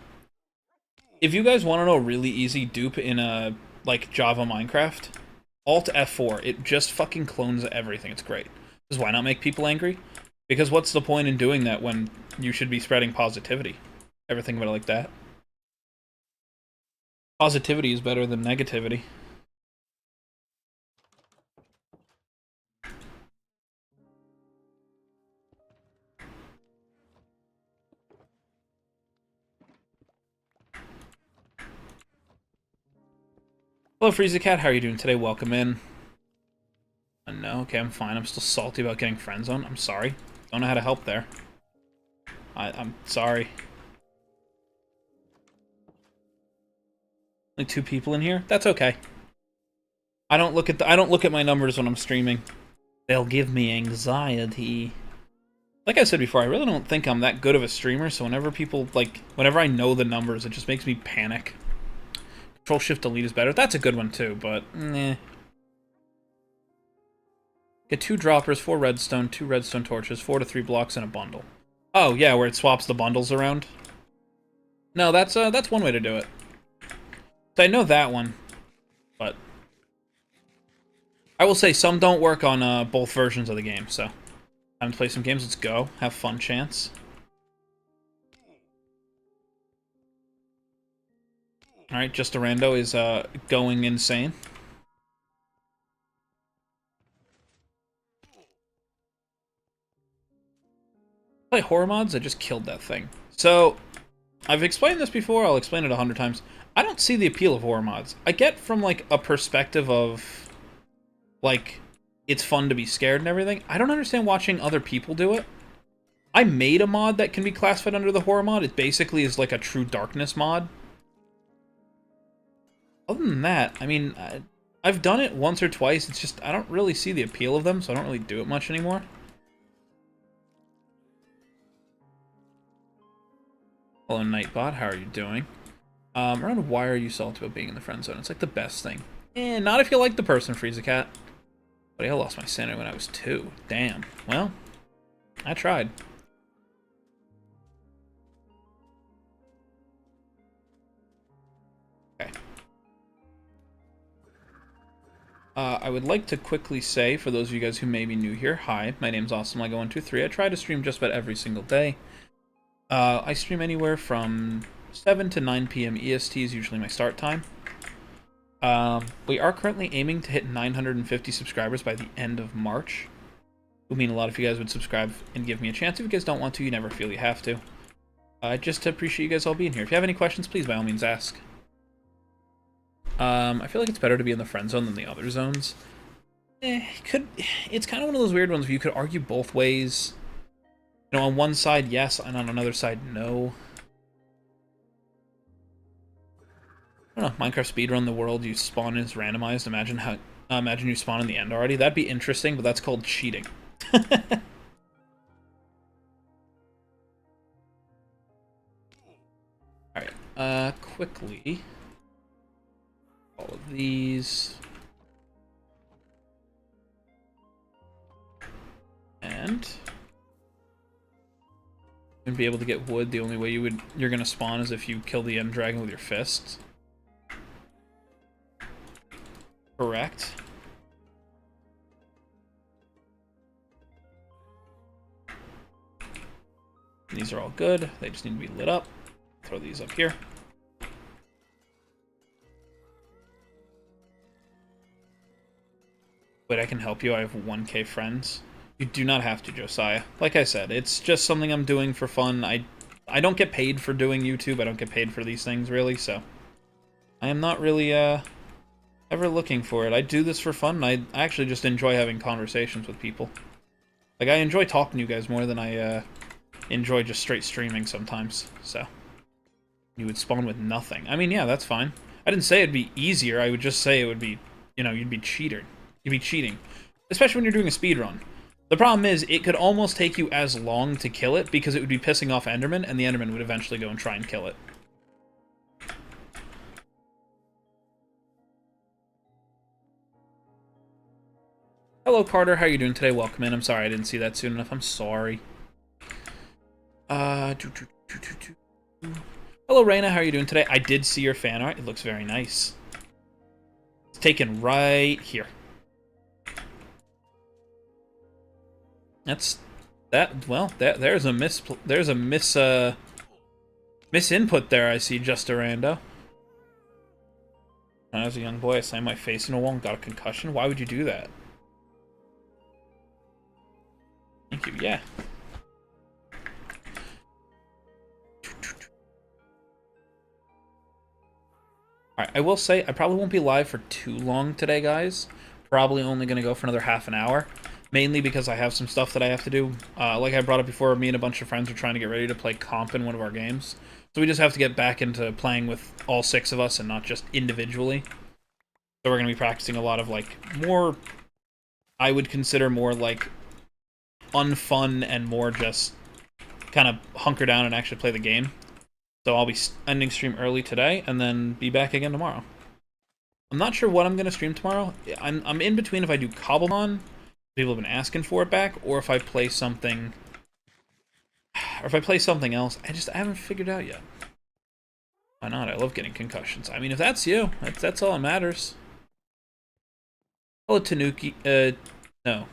if you guys want to know a really easy dupe in a like Java Minecraft, Alt F4, it just fucking clones everything. It's great. Because why not make people angry? Because what's the point in doing that when you should be spreading positivity? Ever think about it like that? Positivity is better than negativity. Hello, Freezy Cat. How are you doing today? Welcome in. No, okay, I'm fine. I'm still salty about getting friend zoned. I'm sorry. Don't know how to help there. I'm sorry. Only 2 people in here? That's okay. I don't look at my numbers when I'm streaming. They'll give me anxiety. Like I said before, I really don't think I'm that good of a streamer, so whenever I know the numbers, it just makes me panic. Control-Shift-Delete is better. That's a good one too, but eh. Get 2 droppers, 4 redstone, 2 redstone torches, 4 to 3 blocks, and a bundle. Oh yeah, where it swaps the bundles around. No, that's one way to do it. So I know that one, but I will say some don't work on both versions of the game. So time to play some games. Let's go. Have fun, chance. All right, Justarando is going insane. Play horror mods? I just killed that thing. So, I've explained this before, I'll explain it 100 times. I don't see the appeal of horror mods. I get from, like, a perspective of, like, it's fun to be scared and everything. I don't understand watching other people do it. I made a mod that can be classified under the horror mod. It basically is like a true darkness mod. Other than that, I mean, I've done it once or twice. It's just, I don't really see the appeal of them, so I don't really do it much anymore. Hello, Nightbot. How are you doing? Around why are you salty about being in the friend zone? It's like the best thing. Not if you like the person, Freezy Cat. But I lost my sanity when I was 2. Damn. Well, I tried. Okay. I would like to quickly say, for those of you guys who may be new here, hi, my name's Awsomelego123. I try to stream just about every single day. I stream anywhere from 7 to 9 p.m. EST is usually my start time. We are currently aiming to hit 950 subscribers by the end of March. It would mean a lot if you guys would subscribe and give me a chance. If you guys don't want to, you never feel you have to. Just to appreciate you guys all being here. If you have any questions, please by all means ask. I feel like it's better to be in the friend zone than the other zones. It's kind of one of those weird ones where you could argue both ways. You know, on one side, yes, and on another side, no. I don't know, Minecraft speedrun the world you spawn is randomized. Imagine you spawn in the end already. That'd be interesting, but that's called cheating. Alright, quickly. All of these. And you'd be able to get wood. The only way you're gonna spawn is if you kill the end dragon with your fists. Correct. These are all good. They just need to be lit up. Throw these up here. Wait, I can help you. I have 1K friends. You do not have to, Josiah. Like I said, it's just something I'm doing for fun. I don't get paid for doing YouTube. I don't get paid for these things, really, so I am not really ever looking for it. I do this for fun. I actually just enjoy having conversations with people. Like, I enjoy talking to you guys more than I enjoy just straight streaming sometimes, so. You would spawn with nothing. I mean, yeah, that's fine. I didn't say it'd be easier. I would just say it would be, you know, you'd be cheated. You'd be cheating. Especially when you're doing a speedrun. The problem is, it could almost take you as long to kill it because it would be pissing off Enderman, and the Enderman would eventually go and try and kill it. Hello, Carter. How are you doing today? Welcome in. I'm sorry I didn't see that soon enough. I'm sorry. Hello, Raina. How are you doing today? I did see your fan art. It looks very nice. It's taken right here. That's that. Well, there's a misinput there. I see, just a rando. When I was a young boy, I slammed my face in a wall and got a concussion. Why would you do that? Thank you. Yeah. Alright, I will say, I probably won't be live for too long today, guys. Probably only going to go for another half an hour. Mainly because I have some stuff that I have to do. Like I brought up before, me and a bunch of friends are trying to get ready to play comp in one of our games. So we just have to get back into playing with all 6 of us and not just individually. So we're going to be practicing a lot of, like, more... I would consider more, like, unfun and more just kind of hunker down and actually play the game. So I'll be ending stream early today, and then be back again tomorrow. I'm not sure what I'm going to stream tomorrow. I'm in between if I do Cobblemon, people have been asking for it back, or if I play something... Or if I play something else. I haven't figured out yet. Why not? I love getting concussions. I mean, if that's you, that's all that matters. Hello, Tanuki. No.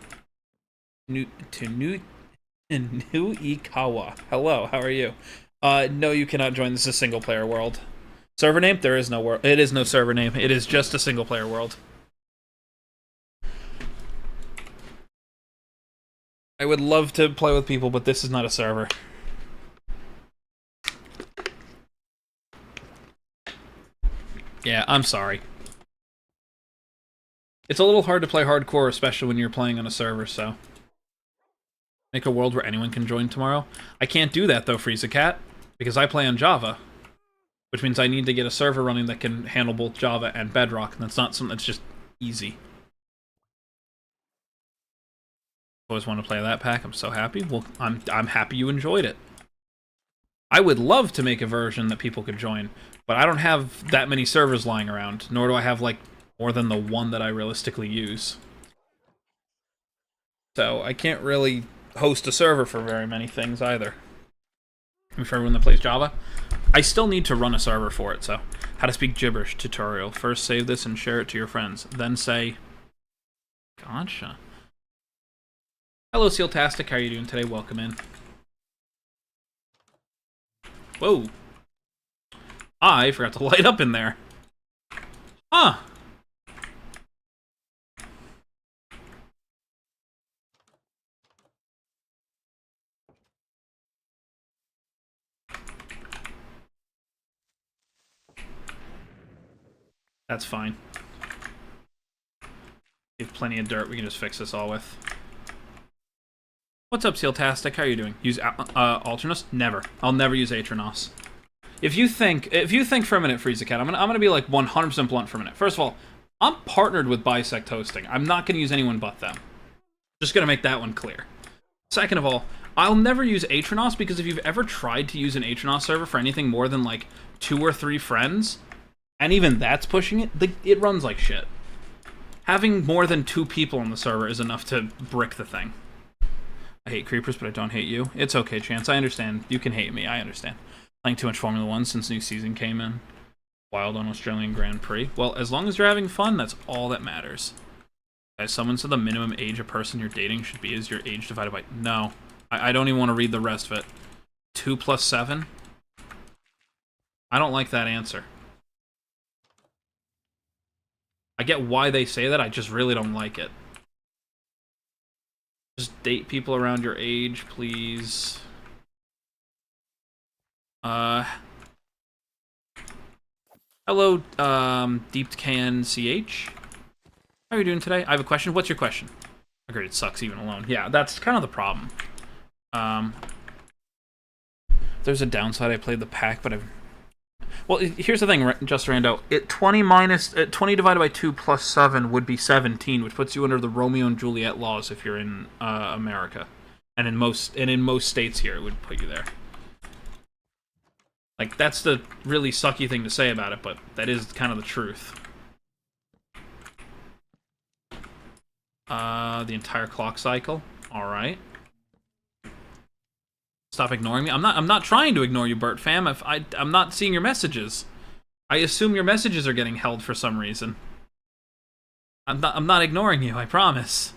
Nuikawa. Hello, how are you? No, you cannot join. This is a single-player world. Server name? There is no world. It is no server name. It is just a single-player world. I would love to play with people, but this is not a server. Yeah, I'm sorry. It's a little hard to play hardcore, especially when you're playing on a server, so... Make a world where anyone can join tomorrow. I can't do that, though, FreezaCat, because I play on Java. Which means I need to get a server running that can handle both Java and Bedrock, and that's not something that's just easy. Always want to play that pack. I'm so happy. Well, I'm happy you enjoyed it. I would love to make a version that people could join, but I don't have that many servers lying around, nor do I have, like, more than the one that I realistically use. So I can't really host a server for very many things either. For everyone that plays Java. I still need to run a server for it, so... How to speak gibberish tutorial. First save this and share it to your friends. Then say... Gotcha. Hello, Sealtastic. How are you doing today? Welcome in. Whoa. I forgot to light up in there. Huh. That's fine. We have plenty of dirt we can just fix this all with. What's up, Sealtastic? How are you doing? Use Alternus? Never. I'll never use Atronos. If you think for a minute, Freeza Cat, I'm gonna be like 100% blunt for a minute. First of all, I'm partnered with Bisect Hosting. I'm not gonna use anyone but them. Just gonna make that one clear. Second of all, I'll never use Atronos because if you've ever tried to use an Atronos server for anything more than like 2 or 3 friends, and even that's pushing it, it runs like shit. Having more than 2 people on the server is enough to brick the thing. I hate creepers, but I don't hate you. It's okay, Chance. I understand. You can hate me. I understand. Playing too much Formula 1 since new season came in. Wild on Australian Grand Prix. Well, as long as you're having fun, that's all that matters. Guys, someone said the minimum age a person you're dating should be is your age divided by... No. I don't even want to read the rest of it. 2 plus 7? I don't like that answer. I get why they say that, I just really don't like it. Just date people around your age, please. Hello, Deep Can CH. How are you doing today? I have a question. What's your question? Agreed, it sucks even alone. Yeah, that's kind of the problem. There's a downside. I played the pack, but I've... Well, here's the thing, just Rando. 20 divided by 2 plus 7 would be 17, which puts you under the Romeo and Juliet laws if you're in America, and in most states here, it would put you there. Like, that's the really sucky thing to say about it, but that is kind of the truth. The entire clock cycle. All right. Stop ignoring me. I'm not trying to ignore you, Bert fam. I'm not seeing your messages. I assume your messages are getting held for some reason. I'm not ignoring you, I promise.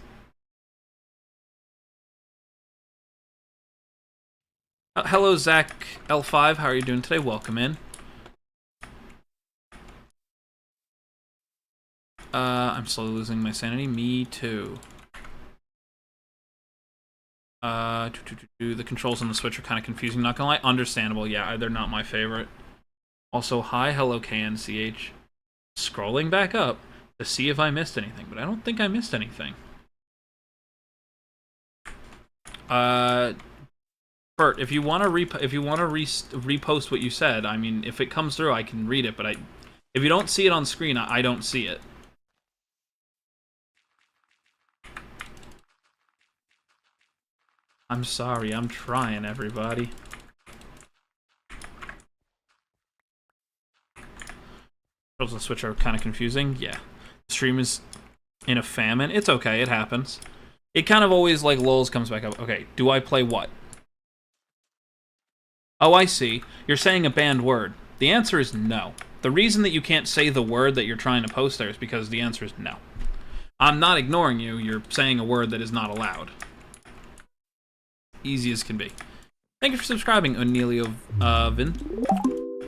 Hello, Zach L5. How are you doing today? Welcome in. I'm slowly losing my sanity. Me too. The controls on the Switch are kind of confusing, not gonna lie. Understandable, yeah, they're not my favorite. Also, hi, hello, KNCH. Scrolling back up to see if I missed anything, but I don't think I missed anything. Bert, if you want to repost what you said, I mean, if it comes through, I can read it, but if you don't see it on screen, I don't see it. I'm sorry, I'm trying, everybody. Controls on the Switch are kind of confusing. Yeah. The stream is in a famine. It's okay, it happens. It kind of always, like, lulls comes back up. Okay, do I play what? Oh, I see. You're saying a banned word. The answer is no. The reason that you can't say the word that you're trying to post there is because the answer is no. I'm not ignoring you. You're saying a word that is not allowed. Easy as can be. Thank you for subscribing, Onelio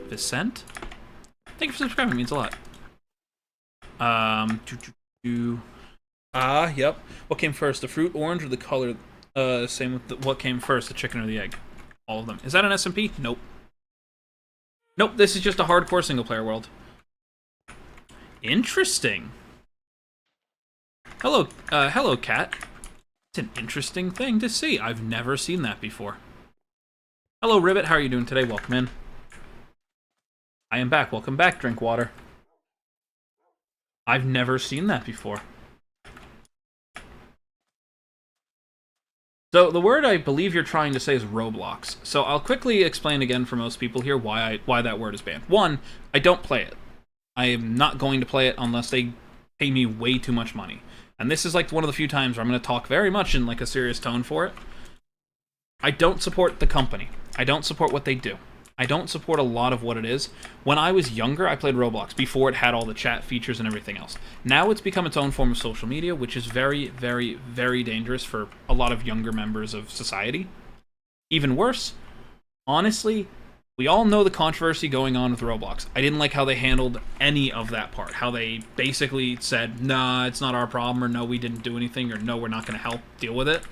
Vicent. Thank you for subscribing, it means a lot. Yep. What came first, the fruit, orange, or the color? Same with what came first, the chicken or the egg? All of them. Is that an SMP? Nope. Nope, this is just a hardcore single-player world. Interesting. Hello, hello, cat. It's an interesting thing to see. I've never seen that before. Hello, Ribbit. How are you doing today? Welcome in. I am back. Welcome back, Drink Water. I've never seen that before. So, the word I believe you're trying to say is Roblox. So, I'll quickly explain again for most people here why that word is banned. One, I don't play it. I am not going to play it unless they pay me way too much money. And this is like one of the few times where I'm going to talk very much in like a serious tone for it. I don't support the company. I don't support what they do. I don't support a lot of what it is. When I was younger, I played Roblox before it had all the chat features and everything else. Now it's become its own form of social media, which is very, very, very dangerous for a lot of younger members of society. Even worse, honestly, we all know the controversy going on with Roblox. I didn't like how they handled any of that part. How they basically said, nah, it's not our problem, or no, we didn't do anything, or no, we're not going to help deal with it.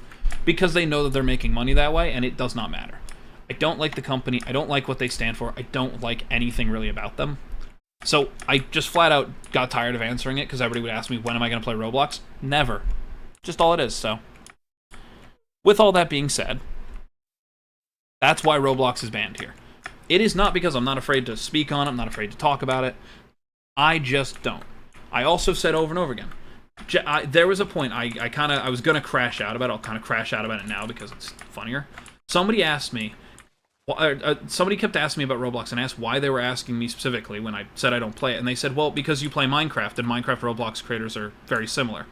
Because they know that they're making money that way, and it does not matter. I don't like the company. I don't like what they stand for. I don't like anything really about them. So I just flat out got tired of answering it, because everybody would ask me, when am I going to play Roblox? Never. Just all it is, so. With all that being said, that's why Roblox is banned here. It is not because I'm not afraid to speak on it, I'm not afraid to talk about it. I just don't. I also said over and over again, there was a point I was gonna crash out about it. I'll kind of crash out about it now because it's funnier. Somebody asked me, somebody kept asking me about Roblox and asked why they were asking me specifically when I said I don't play it, and they said, well, because you play Minecraft, and Minecraft Roblox creators are very similar.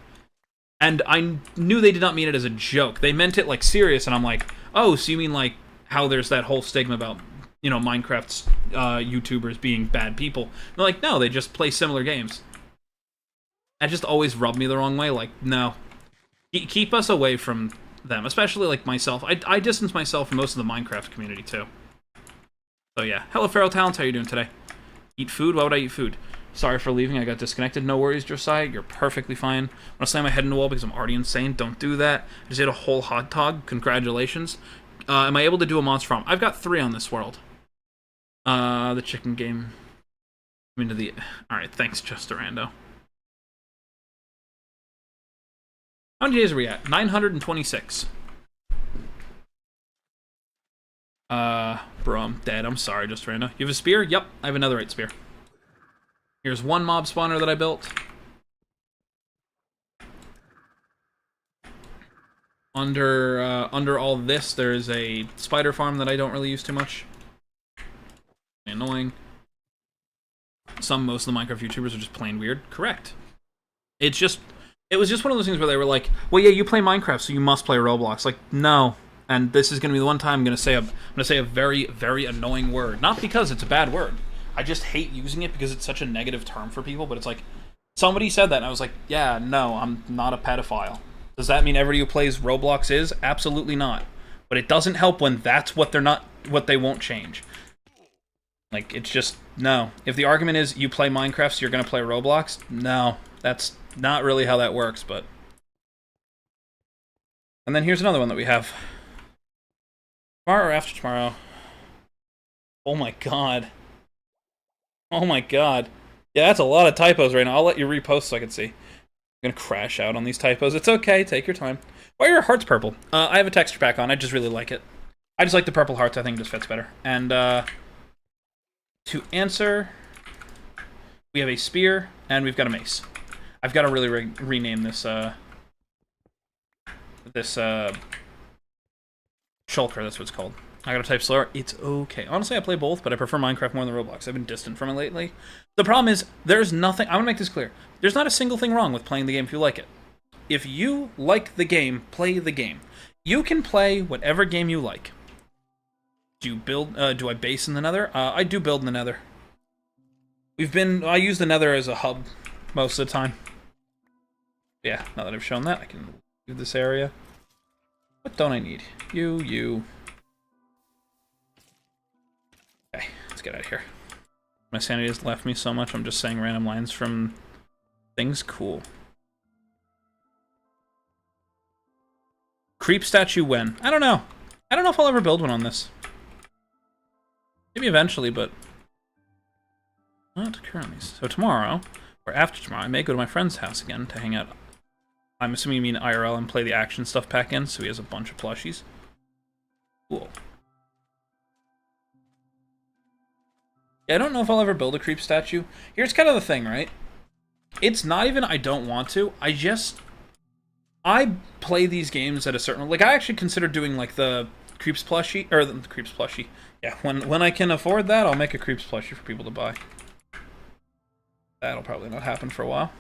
And I knew they did not mean it as a joke. They meant it like serious, and I'm like, oh, so you mean like how there's that whole stigma about, you know, Minecraft's YouTubers being bad people? And they're like, no, they just play similar games. That just always rubbed me the wrong way. Like, no. Keep us away from them, especially like myself. I distance myself from most of the Minecraft community, too. So yeah. Hello, Feral Talents. How you doing today? Eat food? Why would I eat food? Sorry for leaving. I got disconnected. No worries, Josiah. You're perfectly fine. I'm gonna slam my head in the wall because I'm already insane. Don't do that. I just ate a whole hot dog. Congratulations. Am I able to do a monster farm? I've got 3 on this world. The chicken game. I'm into the... Alright, thanks, Justorando. How many days are we at? 926. Bro, I'm dead. I'm sorry, Justorando. You have a spear? Yep, I have another 8 spear. Here's one mob spawner that I built. Under all this, there's a spider farm that I don't really use too much. Annoying. Most of the Minecraft YouTubers are just plain weird. Correct. It was just one of those things where they were like, well, yeah, you play Minecraft, so you must play Roblox. Like, no. And this is going to be the one time I'm going to say a very, very annoying word. Not because it's a bad word. I just hate using it because it's such a negative term for people, but it's like, somebody said that, and I was like, yeah, no, I'm not a pedophile. Does that mean everybody who plays Roblox is? Absolutely not. But it doesn't help when that's what they won't change. Like, it's just, no. If the argument is you play Minecraft, so you're going to play Roblox, no. That's not really how that works, but... And then here's another one that we have. Tomorrow or after tomorrow? Oh my god. Oh my god. Yeah, that's a lot of typos right now. I'll let you repost so I can see. I'm gonna crash out on these typos. It's okay, take your time. Why are your hearts purple? I have a texture pack on, I just really like it. I just like the purple hearts, I think it just fits better. And, to answer, we have a spear, and we've got a mace. I've got to really rename this, shulker, that's what it's called. I gotta type slower. It's okay. Honestly, I play both, but I prefer Minecraft more than Roblox. I've been distant from it lately. The problem is, there's nothing... I'm gonna make this clear. There's not a single thing wrong with playing the game if you like it. If you like the game, play the game. You can play whatever game you like. Do you build... do I base in the Nether? I do build in the Nether. I use the Nether as a hub most of the time. Yeah, now that I've shown that, I can leave this area. What don't I need? You. Okay, let's get out of here. My sanity has left me so much, I'm just saying random lines from things. Cool. Creep statue when? I don't know. I don't know if I'll ever build one on this. Maybe eventually, but not currently. So tomorrow, or after tomorrow, I may go to my friend's house again to hang out. I'm assuming you mean IRL and play the action stuff pack in, so he has a bunch of plushies. Cool. Yeah, I don't know if I'll ever build a creep statue. Here's kind of the thing, right? It's not even I don't want to. I play these games at a certain... Like, I actually consider doing, like, the creeps plushie... Or the creeps plushie. Yeah, when I can afford that, I'll make a creeps plushie for people to buy. That'll probably not happen for a while.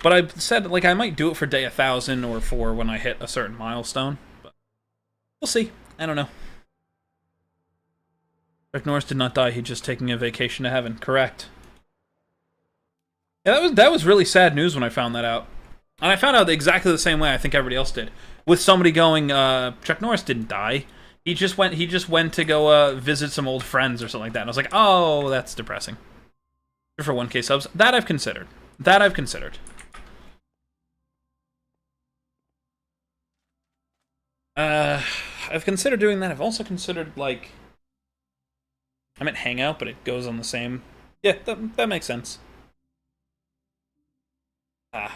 But I said, like, I might do it for day 1,000 or for when I hit a certain milestone. But we'll see. I don't know. Rick Norris did not die. He's just taking a vacation to heaven. Correct. Yeah, that was really sad news when I found that out. And I found out exactly the same way I think everybody else did. With somebody going, Chuck Norris didn't die. He just went to go visit some old friends or something like that. And I was like, oh, that's depressing. For 1K subs. That I've considered. I've considered doing that. I've also considered, like... I meant Hangout, but it goes on the same... Yeah, that makes sense.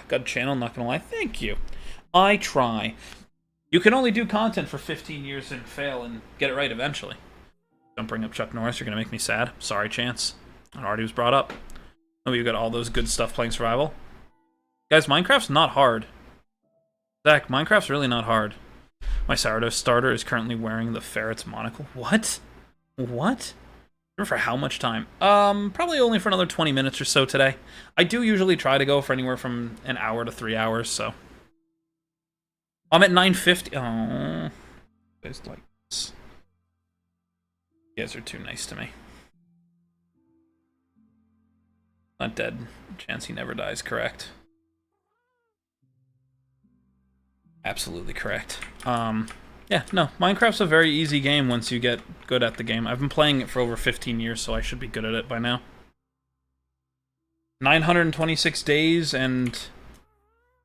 Good channel, not gonna lie. Thank you. I try. You can only do content for 15 years and fail and get it right eventually. Don't bring up Chuck Norris, you're gonna make me sad. Sorry, Chance. It already was brought up. Oh, you got all those good stuff playing survival. Guys, Minecraft's not hard. Zach, Minecraft's really not hard. My sourdough starter is currently wearing the ferret's monocle. What? What? For how much time? Probably only for another 20 minutes or so today. I do usually try to go for anywhere from an hour to 3 hours, so. I'm at 9:50. Oh, guys like this. You guys are too nice to me. Not dead. Chance he never dies, correct? Absolutely correct. Yeah, no, Minecraft's a very easy game once you get good at the game. I've been playing it for over 15 years, so I should be good at it by now. 926 days, and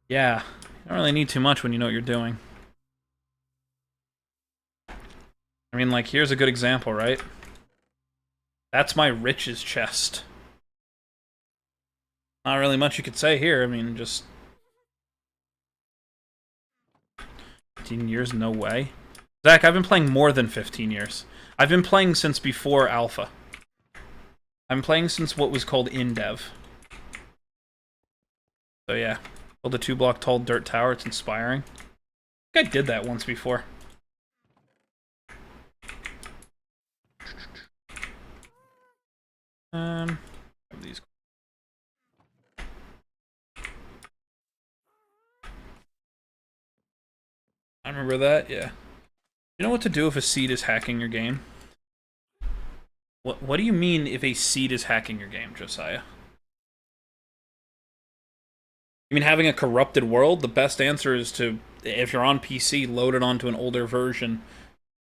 yeah, you don't really need too much when you know what you're doing. I mean, like, here's a good example, right? That's my riches chest. Not really much you could say here. I mean, just 15 years, no way. Zach, I've been playing more than 15 years. I've been playing since before Alpha. I'm playing since what was called InDev. So yeah, build a 2-block tall dirt tower. It's inspiring. I think I did that once before. These. I remember that, yeah. You know what to do if a seed is hacking your game? What do you mean if a seed is hacking your game, Josiah? You mean having a corrupted world? The best answer is to, if you're on PC, load it onto an older version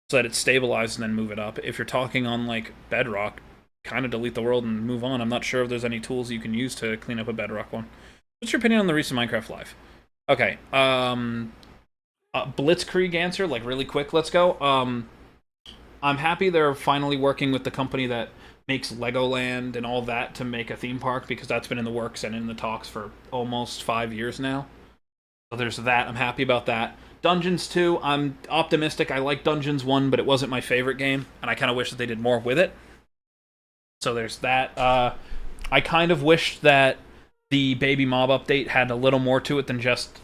so that it's stabilized and then move it up. If you're talking on, like, Bedrock, kind of delete the world and move on. I'm not sure if there's any tools you can use to clean up a Bedrock one. What's your opinion on the recent Minecraft Live? Okay, Blitzkrieg answer, like, really quick, let's go. I'm happy they're finally working with the company that makes Legoland and all that to make a theme park, because that's been in the works and in the talks for almost 5 years now. So there's that. I'm happy about that. Dungeons 2, I'm optimistic. I like Dungeons 1, but it wasn't my favorite game, and I kind of wish that they did more with it. So there's that. I kind of wish that the Baby Mob update had a little more to it than just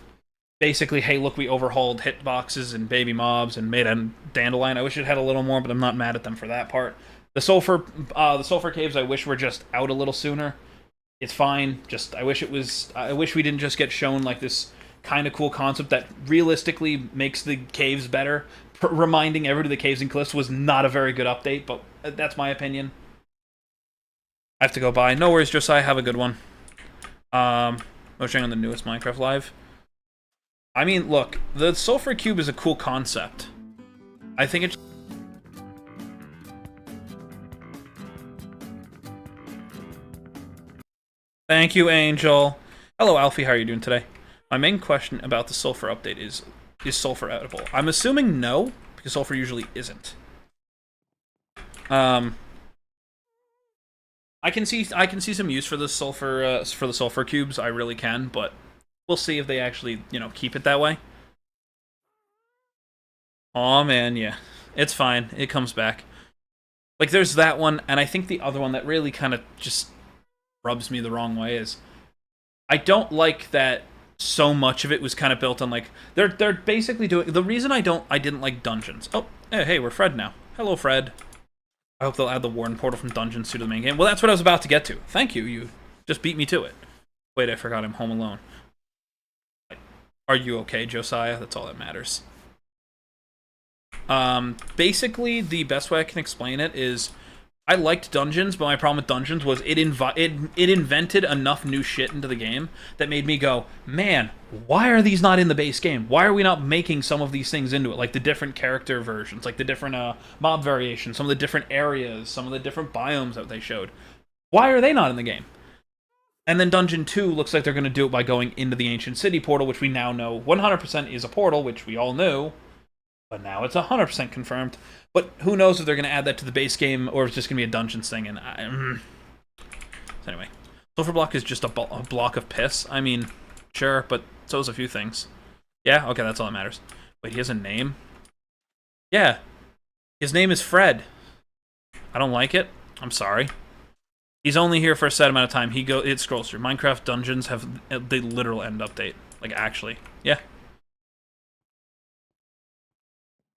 basically, hey, look, we overhauled hitboxes and baby mobs and made a dandelion. I wish it had a little more, but I'm not mad at them for that part. The sulfur caves, I wish were just out a little sooner. It's fine. Just I wish we didn't just get shown like this kind of cool concept that realistically makes the caves better. Reminding everybody the caves and cliffs was not a very good update, but that's my opinion. I have to go by. No worries, Josiah. Have a good one. Motion on the newest Minecraft Live. I mean, look, the sulfur cube is a cool concept. I think it's... Thank you, Angel. Hello, Alfie. How are you doing today? My main question about the sulfur update is sulfur edible? I'm assuming no, because sulfur usually isn't. I can see some use for the sulfur cubes. I really can, but we'll see if they actually, you know, keep it that way. Aw, man, yeah. It's fine. It comes back. Like, there's that one, and I think the other one that really kind of just rubs me the wrong way is I don't like that so much of it was kind of built on, like, they're basically doing... The reason I didn't like Dungeons... Oh, hey, we're Fred now. Hello, Fred. I hope they'll add the Warden Portal from Dungeons to the main game. Well, that's what I was about to get to. Thank you. You just beat me to it. Wait, I forgot I'm home alone. Are you okay, Josiah? That's all that matters. Basically, the best way I can explain it is I liked Dungeons, but my problem with Dungeons was it invented enough new shit into the game that made me go, man, why are these not in the base game? Why are we not making some of these things into it? Like the different character versions, like the different mob variations, some of the different areas, some of the different biomes that they showed. Why are they not in the game? And then Dungeon 2 looks like they're going to do it by going into the Ancient City portal, which we now know 100% is a portal, which we all knew. But now it's 100% confirmed. But who knows if they're going to add that to the base game, or if it's just going to be a Dungeons thing. And So anyway, Sulfur Block is just a block of piss. I mean, sure, but so is a few things. Yeah? Okay, that's all that matters. Wait, he has a name? Yeah. His name is Fred. I don't like it. I'm sorry. He's only here for a set amount of time. It scrolls through. Minecraft dungeons have the literal end update. Like, actually. Yeah.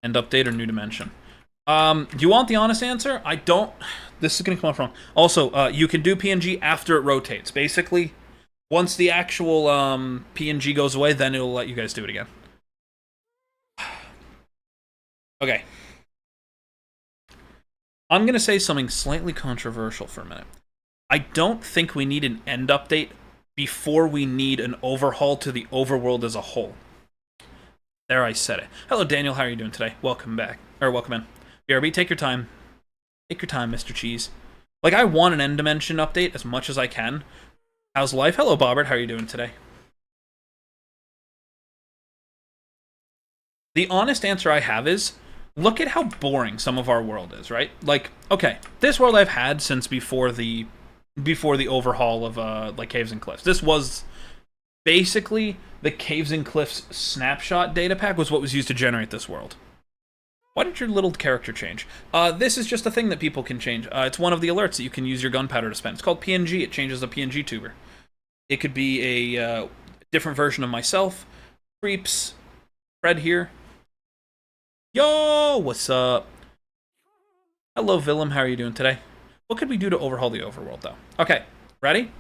End update or new dimension. Do you want the honest answer? I don't. This is going to come off wrong. Also, you can do PNG after it rotates. Basically, once the actual PNG goes away, then it'll let you guys do it again. Okay. I'm going to say something slightly controversial for a minute. I don't think we need an end update before we need an overhaul to the overworld as a whole. There, I said it. Hello, Daniel. How are you doing today? Welcome back. Or welcome in. BRB, take your time. Take your time, Mr. Cheese. Like, I want an end dimension update as much as I can. How's life? Hello, Bobbert. How are you doing today? The honest answer I have is, look at how boring some of our world is, right? Like, okay, this world I've had since before the overhaul of like Caves and Cliffs. This was basically the Caves and Cliffs snapshot data pack was what was used to generate this world. Why did your little character change? This is just a thing that people can change. It's one of the alerts that you can use your gunpowder to spend. It's called PNG. It changes the PNG tuber. It could be a different version of myself. Creeps. Fred here. Yo, what's up? Hello, Willem. How are you doing today? What could we do to overhaul the overworld, though? Okay, ready?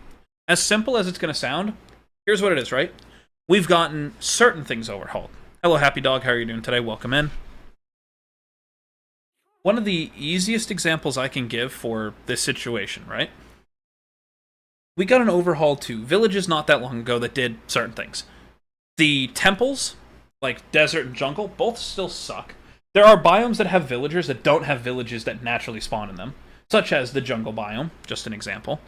As simple as it's going to sound, here's what it is, right? We've gotten certain things overhauled. Hello, Happy Dog. How are you doing today? Welcome in. One of the easiest examples I can give for this situation, right? We got an overhaul to villages not that long ago that did certain things. The temples, like desert and jungle, both still suck. There are biomes that have villagers that don't have villages that naturally spawn in them, such as the jungle biome, just an example.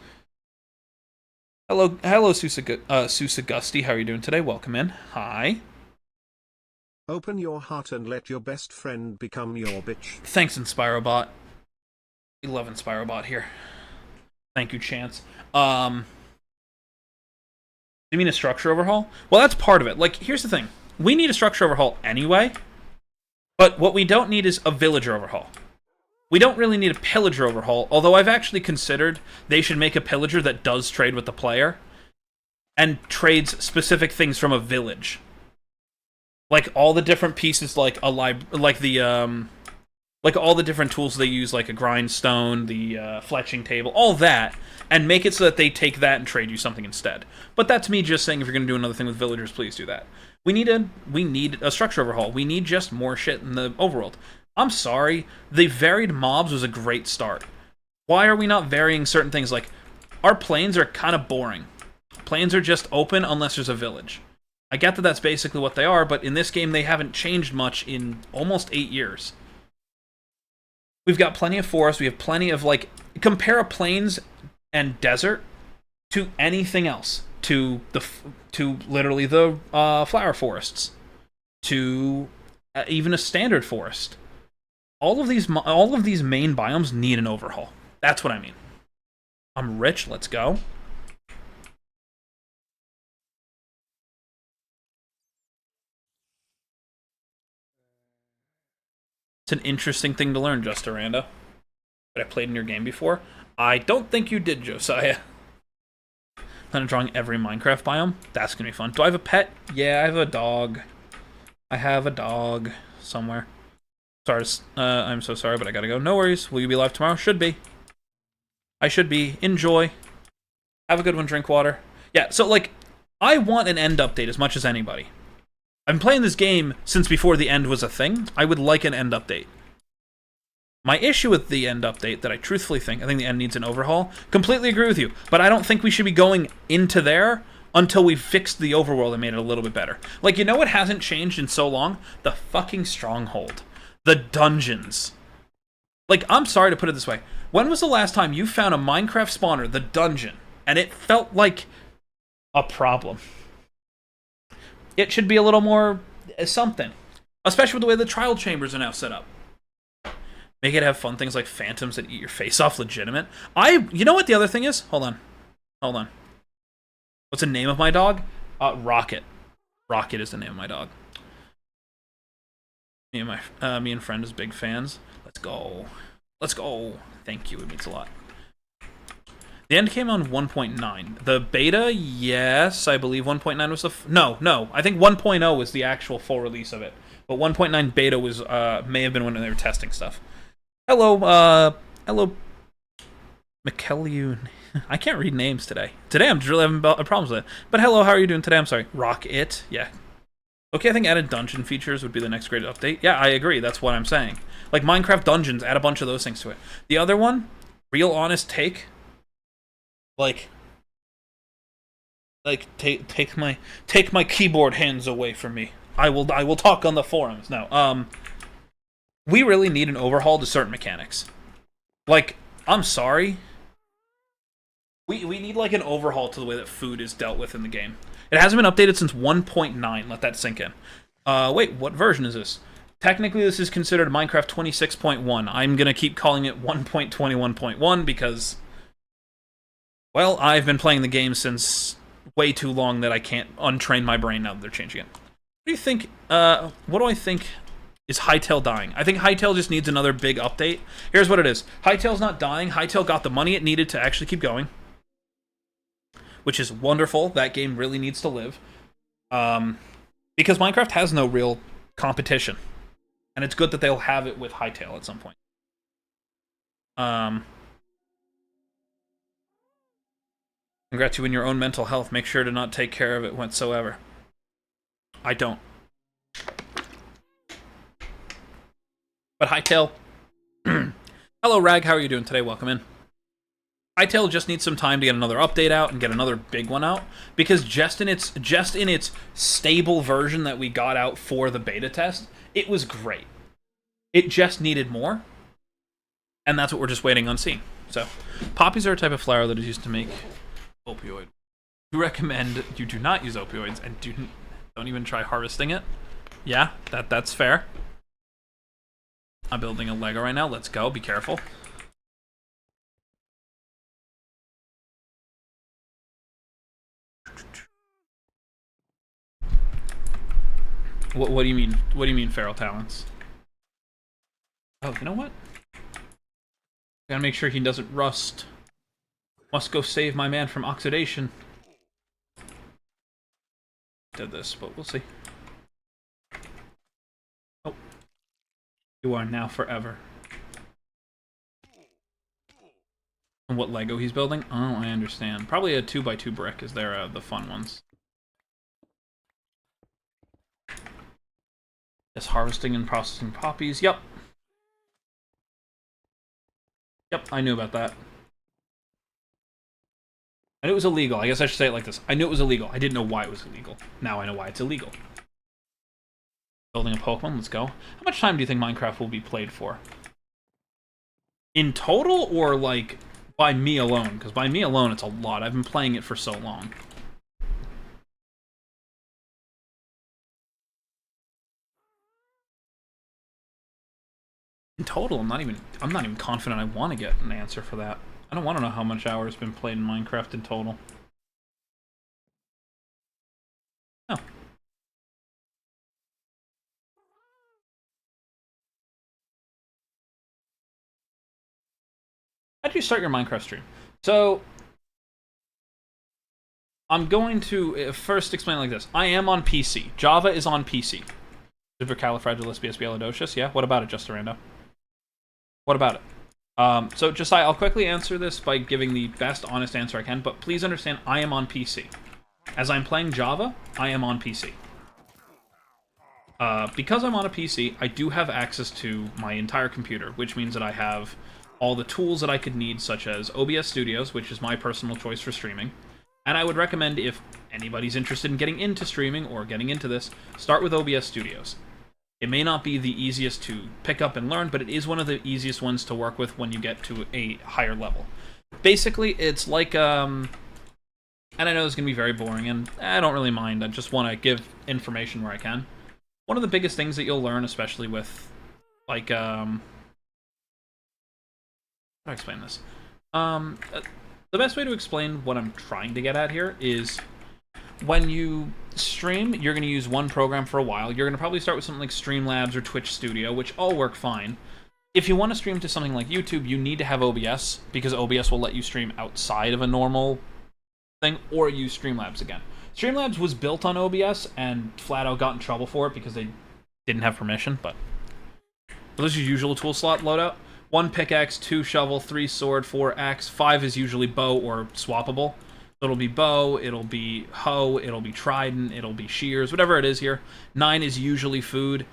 Hello, Susagusty. How are you doing today? Welcome in. Hi. Open your heart and let your best friend become your bitch. Thanks, InspiroBot. We love InspiroBot here. Thank you, Chance. You mean a structure overhaul? Well, that's part of it. Like, here's the thing. We need a structure overhaul anyway, but what we don't need is a villager overhaul. We don't really need a pillager overhaul, although I've actually considered they should make a pillager that does trade with the player and trades specific things from a village. Like all the different pieces, like a like all the different tools they use, like a grindstone, the fletching table, all that, and make it so that they take that and trade you something instead. But that's me just saying, if you're going to do another thing with villagers, please do that. We need a structure overhaul. We need just more shit in the overworld. I'm sorry, the varied mobs was a great start. Why are we not varying certain things? Like, our plains are kind of boring. Plains are just open unless there's a village. I get that that's basically what they are, but in this game they haven't changed much in almost 8 years. We've got plenty of forest, we have plenty of, like, compare a plains and desert to anything else. To literally the flower forests. To even a standard forest. All of these main biomes need an overhaul. That's what I mean. I'm rich, let's go. It's an interesting thing to learn, Justaranda. But I played in your game before. I don't think you did, Josiah. Plan on drawing every Minecraft biome? That's gonna be fun. Do I have a pet? Yeah, I have a dog. I have a dog somewhere. Sorry, I'm so sorry, but I gotta go. No worries. Will you be live tomorrow? Should be. I should be. Enjoy. Have a good one. Drink water. Yeah, so, like, I want an end update as much as anybody. I've been playing this game since before the end was a thing. I would like an end update. My issue with the end update that I truthfully think, I think the end needs an overhaul. Completely agree with you, but I don't think we should be going into there until we've fixed the overworld and made it a little bit better. Like, you know what hasn't changed in so long? The fucking stronghold. The dungeons. Like, I'm sorry to put it this way. When was the last time you found a Minecraft spawner, the dungeon, and it felt like a problem? It should be a little more something. Especially with the way the trial chambers are now set up. Make it have fun things like phantoms that eat your face off legitimate. You know what the other thing is? Hold on. What's the name of my dog? Rocket. Rocket is the name of my dog. Me and friend is big fans. Let's go. Let's go. Thank you. It means a lot. The end came on 1.9. The beta, yes, I believe 1.9 was the... No. I think 1.0 was the actual full release of it. But 1.9 beta was may have been when they were testing stuff. Hello, McKellion. I can't read names today. Today I'm really having problems with it. But hello, how are you doing today? I'm sorry. Rock It. Yeah. Okay, I think added dungeon features would be the next great update. Yeah, I agree. That's what I'm saying. Like Minecraft Dungeons, add a bunch of those things to it. The other one, real honest take... Like take my keyboard hands away from me. I will talk on the forums now. We really need an overhaul to certain mechanics. Like, I'm sorry. We need like an overhaul to the way that food is dealt with in the game. It hasn't been updated since 1.9. Let that sink in. Wait, what version is this? Technically, this is considered Minecraft 26.1. I'm gonna keep calling it 1.21.1 because, well, I've been playing the game since way too long that I can't untrain my brain now that they're changing it. What do you think? What do I think is Hytale dying? I think Hytale just needs another big update. Here's what it is. Hytale's not dying. Hytale got the money it needed to actually keep going, which is wonderful. That game really needs to live. Because Minecraft has no real competition. And it's good that they'll have it with Hytale at some point. Congrats you in your own mental health. Make sure to not take care of it whatsoever. I don't. But Hytale... Hello, Rag. How are you doing today? Welcome in. Hytale just needs some time to get another update out and get another big one out. Because just in its stable version that we got out for the beta test, it was great. It just needed more. And that's what we're just waiting on seeing. So, poppies are a type of flower that is used to make... opioid. We recommend you do not use opioids and don't even try harvesting it. Yeah, that's fair. I'm building a Lego right now. Let's go. Be careful. What do you mean? What do you mean feral talents? Oh, you know what? Gotta make sure he doesn't rust. Must go save my man from oxidation. Did this, but we'll see. Oh. You are now forever. And what Lego he's building? Oh, I understand. Probably a 2x2 brick is there, the fun ones. Yes, harvesting and processing poppies. Yep. Yep, I knew about that. I knew it was illegal. I guess I should say it like this. I knew it was illegal. I didn't know why it was illegal. Now I know why it's illegal. Building a Pokemon, let's go. How much time do you think Minecraft will be played for? In total, or like by me alone? Because by me alone, it's a lot. I've been playing it for so long. In total, I'm not even confident I want to get an answer for that. I don't want to know how much hours been played in Minecraft in total. Oh. How did you start your Minecraft stream? So, I'm going to first explain it like this. I am on PC. Java is on PC. Supercalifragilisticexpialidocious. Yeah, what about it, Justarando? What about it? So, Josiah, I'll quickly answer this by giving the best honest answer I can, but please understand, I am on PC. As I'm playing Java, I am on PC. Because I'm on a PC, I do have access to my entire computer, which means that I have all the tools that I could need, such as OBS Studios, which is my personal choice for streaming. And I would recommend, if anybody's interested in getting into streaming or getting into this, start with OBS Studios. It may not be the easiest to pick up and learn, but it is one of the easiest ones to work with when you get to a higher level. Basically, it's like, and I know it's going to be very boring, and I don't really mind. I just want to give information where I can. One of the biggest things that you'll learn, especially with, like, how do I explain this? The best way to explain what I'm trying to get at here is when you stream, you're going to use one program for a while. You're going to probably start with something like Streamlabs or Twitch Studio, which all work fine. If you want to stream to something like YouTube, you need to have OBS, because OBS will let you stream outside of a normal thing, or use Streamlabs again. Streamlabs was built on OBS, and flat out got in trouble for it because they didn't have permission, but those are your usual tool slot loadout. 1 pickaxe, 2 shovel, 3 sword, 4 axe, 5 is usually bow or swappable. It'll be bow, it'll be hoe, it'll be trident, it'll be shears, whatever it is here. 9 is usually food.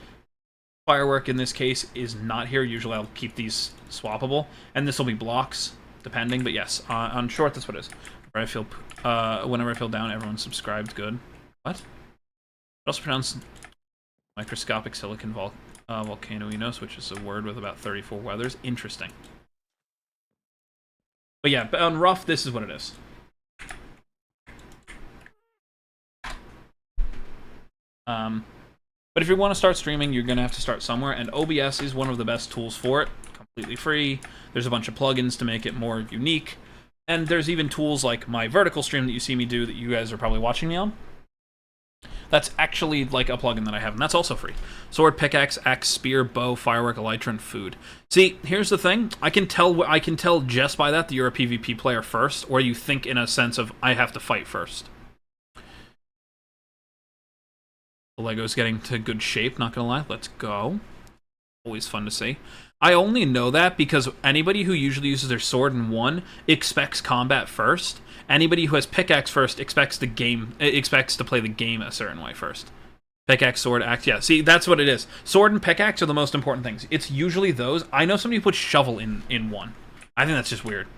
Firework in this case is not here. Usually I'll keep these swappable. And this will be blocks, depending. But yes, on short, that's what it is. Whenever I feel down, everyone subscribed. Good. What? Also pronounced microscopic silicon volcanoinos, which is a word with about 34 weathers. Interesting. But yeah, on rough, this is what it is. But if you want to start streaming, you're going to have to start somewhere, and OBS is one of the best tools for it. Completely free. There's a bunch of plugins to make it more unique. And there's even tools like my vertical stream that you see me do that you guys are probably watching me on. That's actually like a plugin that I have, and that's also free. Sword, pickaxe, axe, spear, bow, firework, elytra, and food. See, here's the thing. I can tell just by that you're a PvP player first, or you think in a sense of, I have to fight first. The Lego's getting to good shape, not gonna lie. Let's go. Always fun to see. I only know that because anybody who usually uses their sword in 1 expects combat first. Anybody who has pickaxe first expects to play the game a certain way first. Pickaxe, sword, axe, yeah. See, that's what it is. Sword and pickaxe are the most important things. It's usually those. I know somebody who puts shovel in 1. I think that's just weird.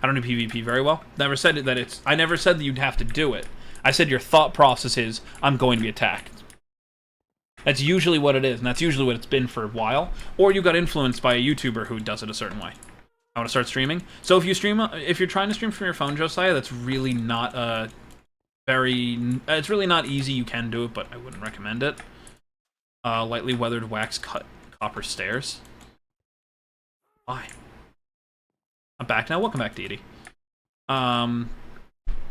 I don't do PvP very well. Never said that it's. I never said that you'd have to do it. I said your thought process is, I'm going to be attacked. That's usually what it is, and that's usually what it's been for a while. Or you got influenced by a YouTuber who does it a certain way. I want to start streaming. So if you're trying to stream from your phone, Josiah, that's really not it's really not easy. You can do it, but I wouldn't recommend it. Lightly weathered wax cut copper stairs. Why? I'm back now. Welcome back, Deity. I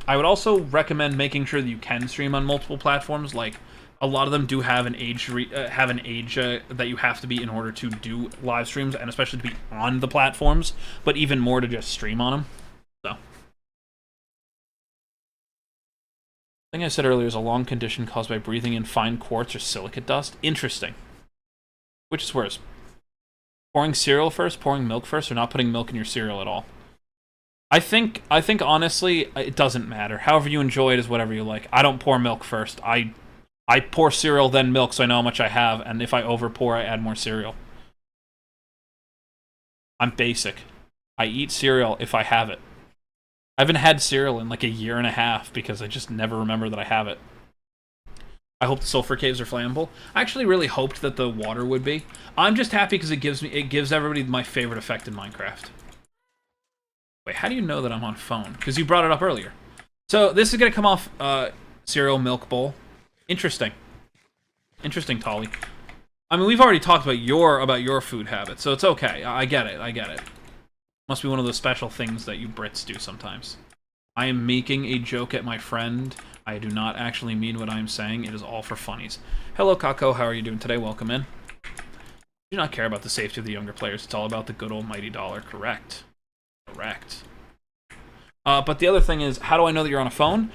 would also recommend making sure that you can stream on multiple platforms. Like, a lot of them do have an age that you have to be in order to do live streams, and especially to be on the platforms, but even more to just stream on them. So, I think I said earlier is a lung condition caused by breathing in fine quartz or silicate dust. Interesting. Which is worse? Pouring cereal first, pouring milk first, or not putting milk in your cereal at all? I think honestly, it doesn't matter. However you enjoy it is whatever you like. I don't pour milk first. I pour cereal, then milk, so I know how much I have, and if I overpour, I add more cereal. I'm basic. I eat cereal if I have it. I haven't had cereal in like a year and a half because I just never remember that I have it. I hope the sulfur caves are flammable. I actually really hoped that the water would be. I'm just happy because it gives everybody my favorite effect in Minecraft. Wait, how do you know that I'm on phone? Because you brought it up earlier. So this is going to come off cereal milk bowl. Interesting. Interesting, Tolly. I mean, we've already talked about your food habits, so it's okay. I get it. Must be one of those special things that you Brits do sometimes. I am making a joke at my friend. I do not actually mean what I am saying. It is all for funnies. Hello, Kako. How are you doing today? Welcome in. Do not care about the safety of the younger players. It's all about the good old mighty dollar. Correct. But the other thing is, how do I know that you're on a phone?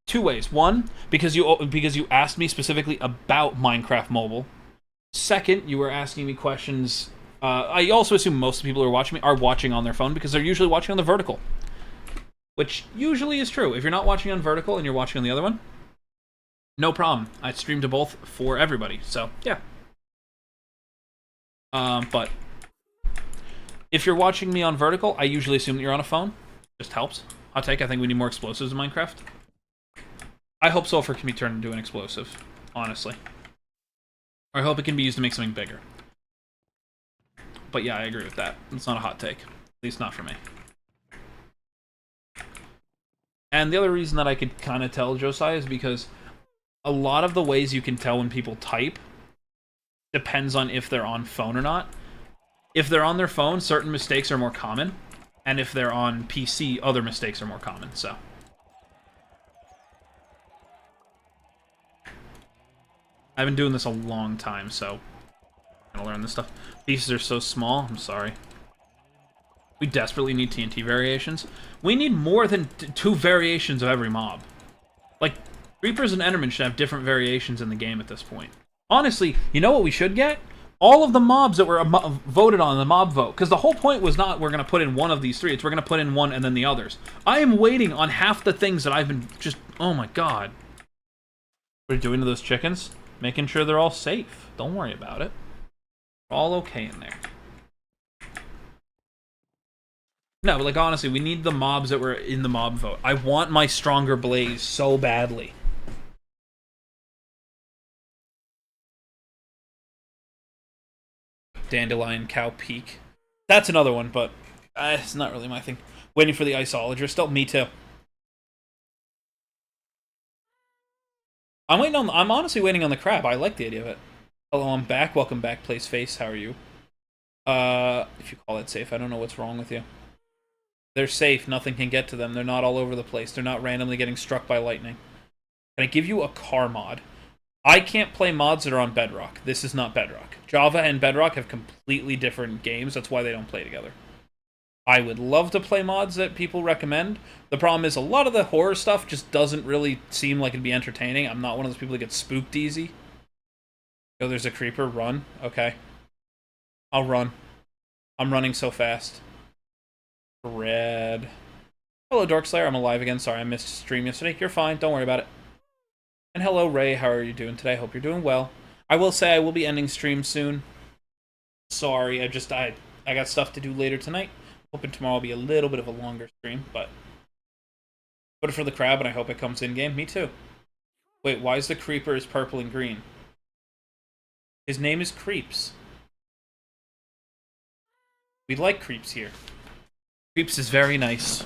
2 ways. 1, because you asked me specifically about Minecraft Mobile. 2nd, you were asking me questions. I also assume most of the people who are watching me are watching on their phone because they're usually watching on the vertical. Which usually is true. If you're not watching on vertical and you're watching on the other one, no problem. I stream to both for everybody. So, yeah. But if you're watching me on vertical, I usually assume that you're on a phone. Just helps. Hot take, I think we need more explosives in Minecraft. I hope sulfur can be turned into an explosive, honestly. Or I hope it can be used to make something bigger. But yeah, I agree with that. It's not a hot take. At least not for me. And the other reason that I could kind of tell, Josiah, is because a lot of the ways you can tell when people type depends on if they're on phone or not. If they're on their phone, certain mistakes are more common. And if they're on PC, other mistakes are more common, so... I've been doing this a long time, so I'm gonna learn this stuff. Pieces are so small. I'm sorry. We desperately need TNT variations. We need more than 2 variations of every mob. Like, Creepers and Endermen should have different variations in the game at this point. Honestly, you know what we should get? All of the mobs that were voted on in the mob vote. Because the whole point was not we're going to put in one of these 3. It's we're going to put in one and then the others. I am waiting on half the things that I've been just... Oh my god. What are you doing to those chickens? Making sure they're all safe. Don't worry about it. We're all okay in there. No, but like honestly, we need the mobs that were in the mob vote. I want my stronger blaze so badly. Dandelion Cow Peak. That's another one, but it's not really my thing. Waiting for the isologist. Oh, me too. I'm honestly waiting on the crab. I like the idea of it. Hello, I'm back. Welcome back, Place Face. How are you? If you call it safe, I don't know what's wrong with you. They're safe. Nothing can get to them. They're not all over the place. They're not randomly getting struck by lightning. Can I give you a car mod? I can't play mods that are on Bedrock. This is not Bedrock. Java and Bedrock have completely different games. That's why they don't play together. I would love to play mods that people recommend. The problem is a lot of the horror stuff just doesn't really seem like it'd be entertaining. I'm not one of those people that get spooked easy. Oh, there's a creeper. Run. Okay. I'll run. I'm running so fast. Red. Hello, Dorkslayer. I'm alive again. Sorry, I missed stream yesterday. You're fine. Don't worry about it. And hello, Ray. How are you doing today? Hope you're doing well. I will say I will be ending stream soon. Sorry, I got stuff to do later tonight. Hoping tomorrow will be a little bit of a longer stream, but put it for the crab, and I hope it comes in game. Me too. Wait, why is the creeper is purple and green? His name is Creeps. We like Creeps here. Creeps is very nice.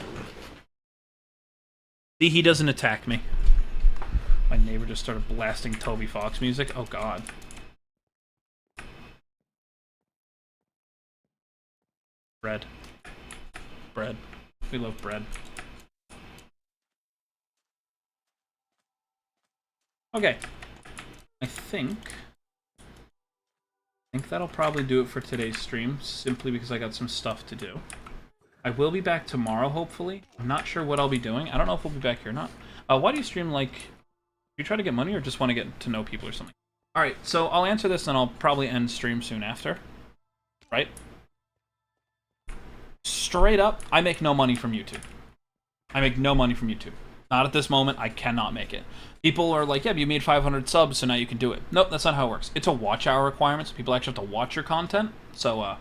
See, he doesn't attack me. My neighbor just started blasting Toby Fox music. Oh, God. Bread. Bread. We love bread. Okay. I think that'll probably do it for today's stream, simply because I got some stuff to do. I will be back tomorrow, hopefully. I'm not sure what I'll be doing. I don't know if we'll be back here or not. Why do you stream, like... Do you try to get money or just want to get to know people or something? Alright, so I'll answer this and I'll probably end stream soon after. Right? Straight up, I make no money from YouTube. I make no money from YouTube. Not at this moment. I cannot make it. People are like, yeah, you made 500 subs, so now you can do it. Nope, that's not how it works. It's a watch hour requirement, so people actually have to watch your content. So,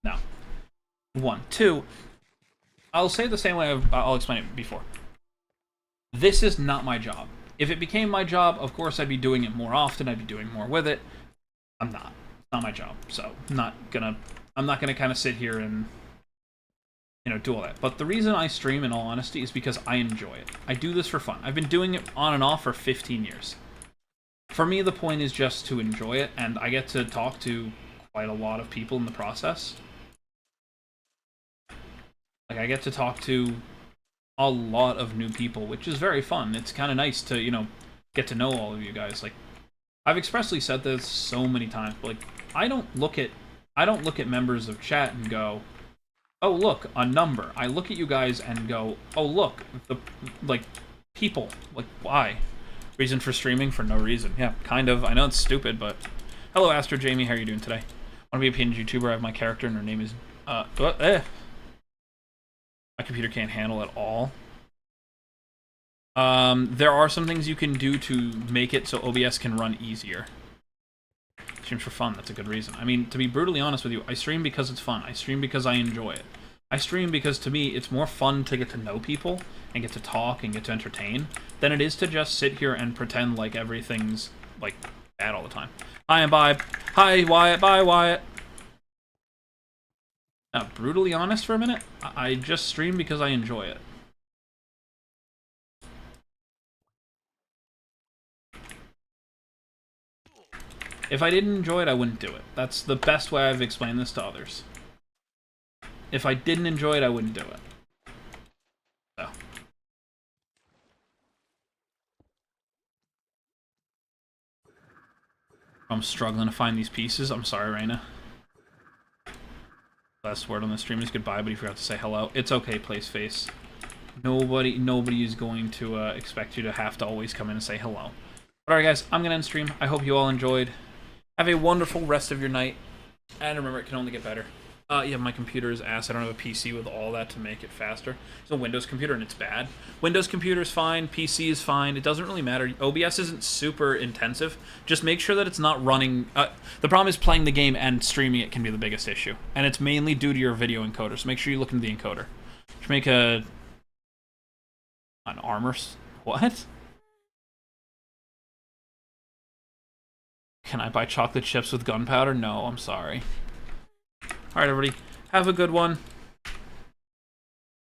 no. 1. 2, I'll say it the same way I'll explain it before. This is not my job. If it became my job, of course I'd be doing it more often, I'd be doing more with it. I'm not. It's not my job, so I'm not gonna kind of sit here and, you know, do all that. But the reason I stream, in all honesty, is because I enjoy it. I do this for fun. I've been doing it on and off for 15 years. For me, the point is just to enjoy it, and I get to talk to quite a lot of people in the process. Like, I get to talk to a lot of new people, which is very fun. It's kind of nice to, you know, get to know all of you guys. Like, I've expressly said this so many times, but, like, I don't look at members of chat and go, oh, look, a number. I look at you guys and go, oh, look, the, like, people. Like, why? Reason for streaming? For no reason. Yeah, kind of. I know it's stupid, but... Hello, Astro Jamie. How are you doing today? I want to be a PNG YouTuber. I have my character, and her name is... My computer can't handle it all. There are some things you can do to make it so OBS can run easier. Streams for fun, that's a good reason. I mean, to be brutally honest with you, I stream because it's fun. I stream because I enjoy it. I stream because, to me, it's more fun to get to know people and get to talk and get to entertain than it is to just sit here and pretend like everything's, like, bad all the time. Hi, and bye. Hi, Wyatt. Bye, Wyatt. Now, brutally honest for a minute, I just stream because I enjoy it. If I didn't enjoy it, I wouldn't do it. That's the best way I've explained this to others. If I didn't enjoy it, I wouldn't do it. So. I'm struggling to find these pieces. I'm sorry, Raina. Last word on the stream is goodbye, but you forgot to say hello. It's okay, Placeface. Nobody is going to expect you to have to always come in and say hello. But alright, guys, I'm going to end stream. I hope you all enjoyed. Have a wonderful rest of your night. And remember, it can only get better. Yeah, my computer is ass. I don't have a PC with all that to make it faster. It's a Windows computer, and it's bad. Windows computer is fine. PC is fine. It doesn't really matter. OBS isn't super intensive. Just make sure that it's not running... the problem is playing the game and streaming it can be the biggest issue. And it's mainly due to your video encoder, so make sure you look into the encoder. Should make an armor... What? Can I buy chocolate chips with gunpowder? No, I'm sorry. Alright, everybody. Have a good one.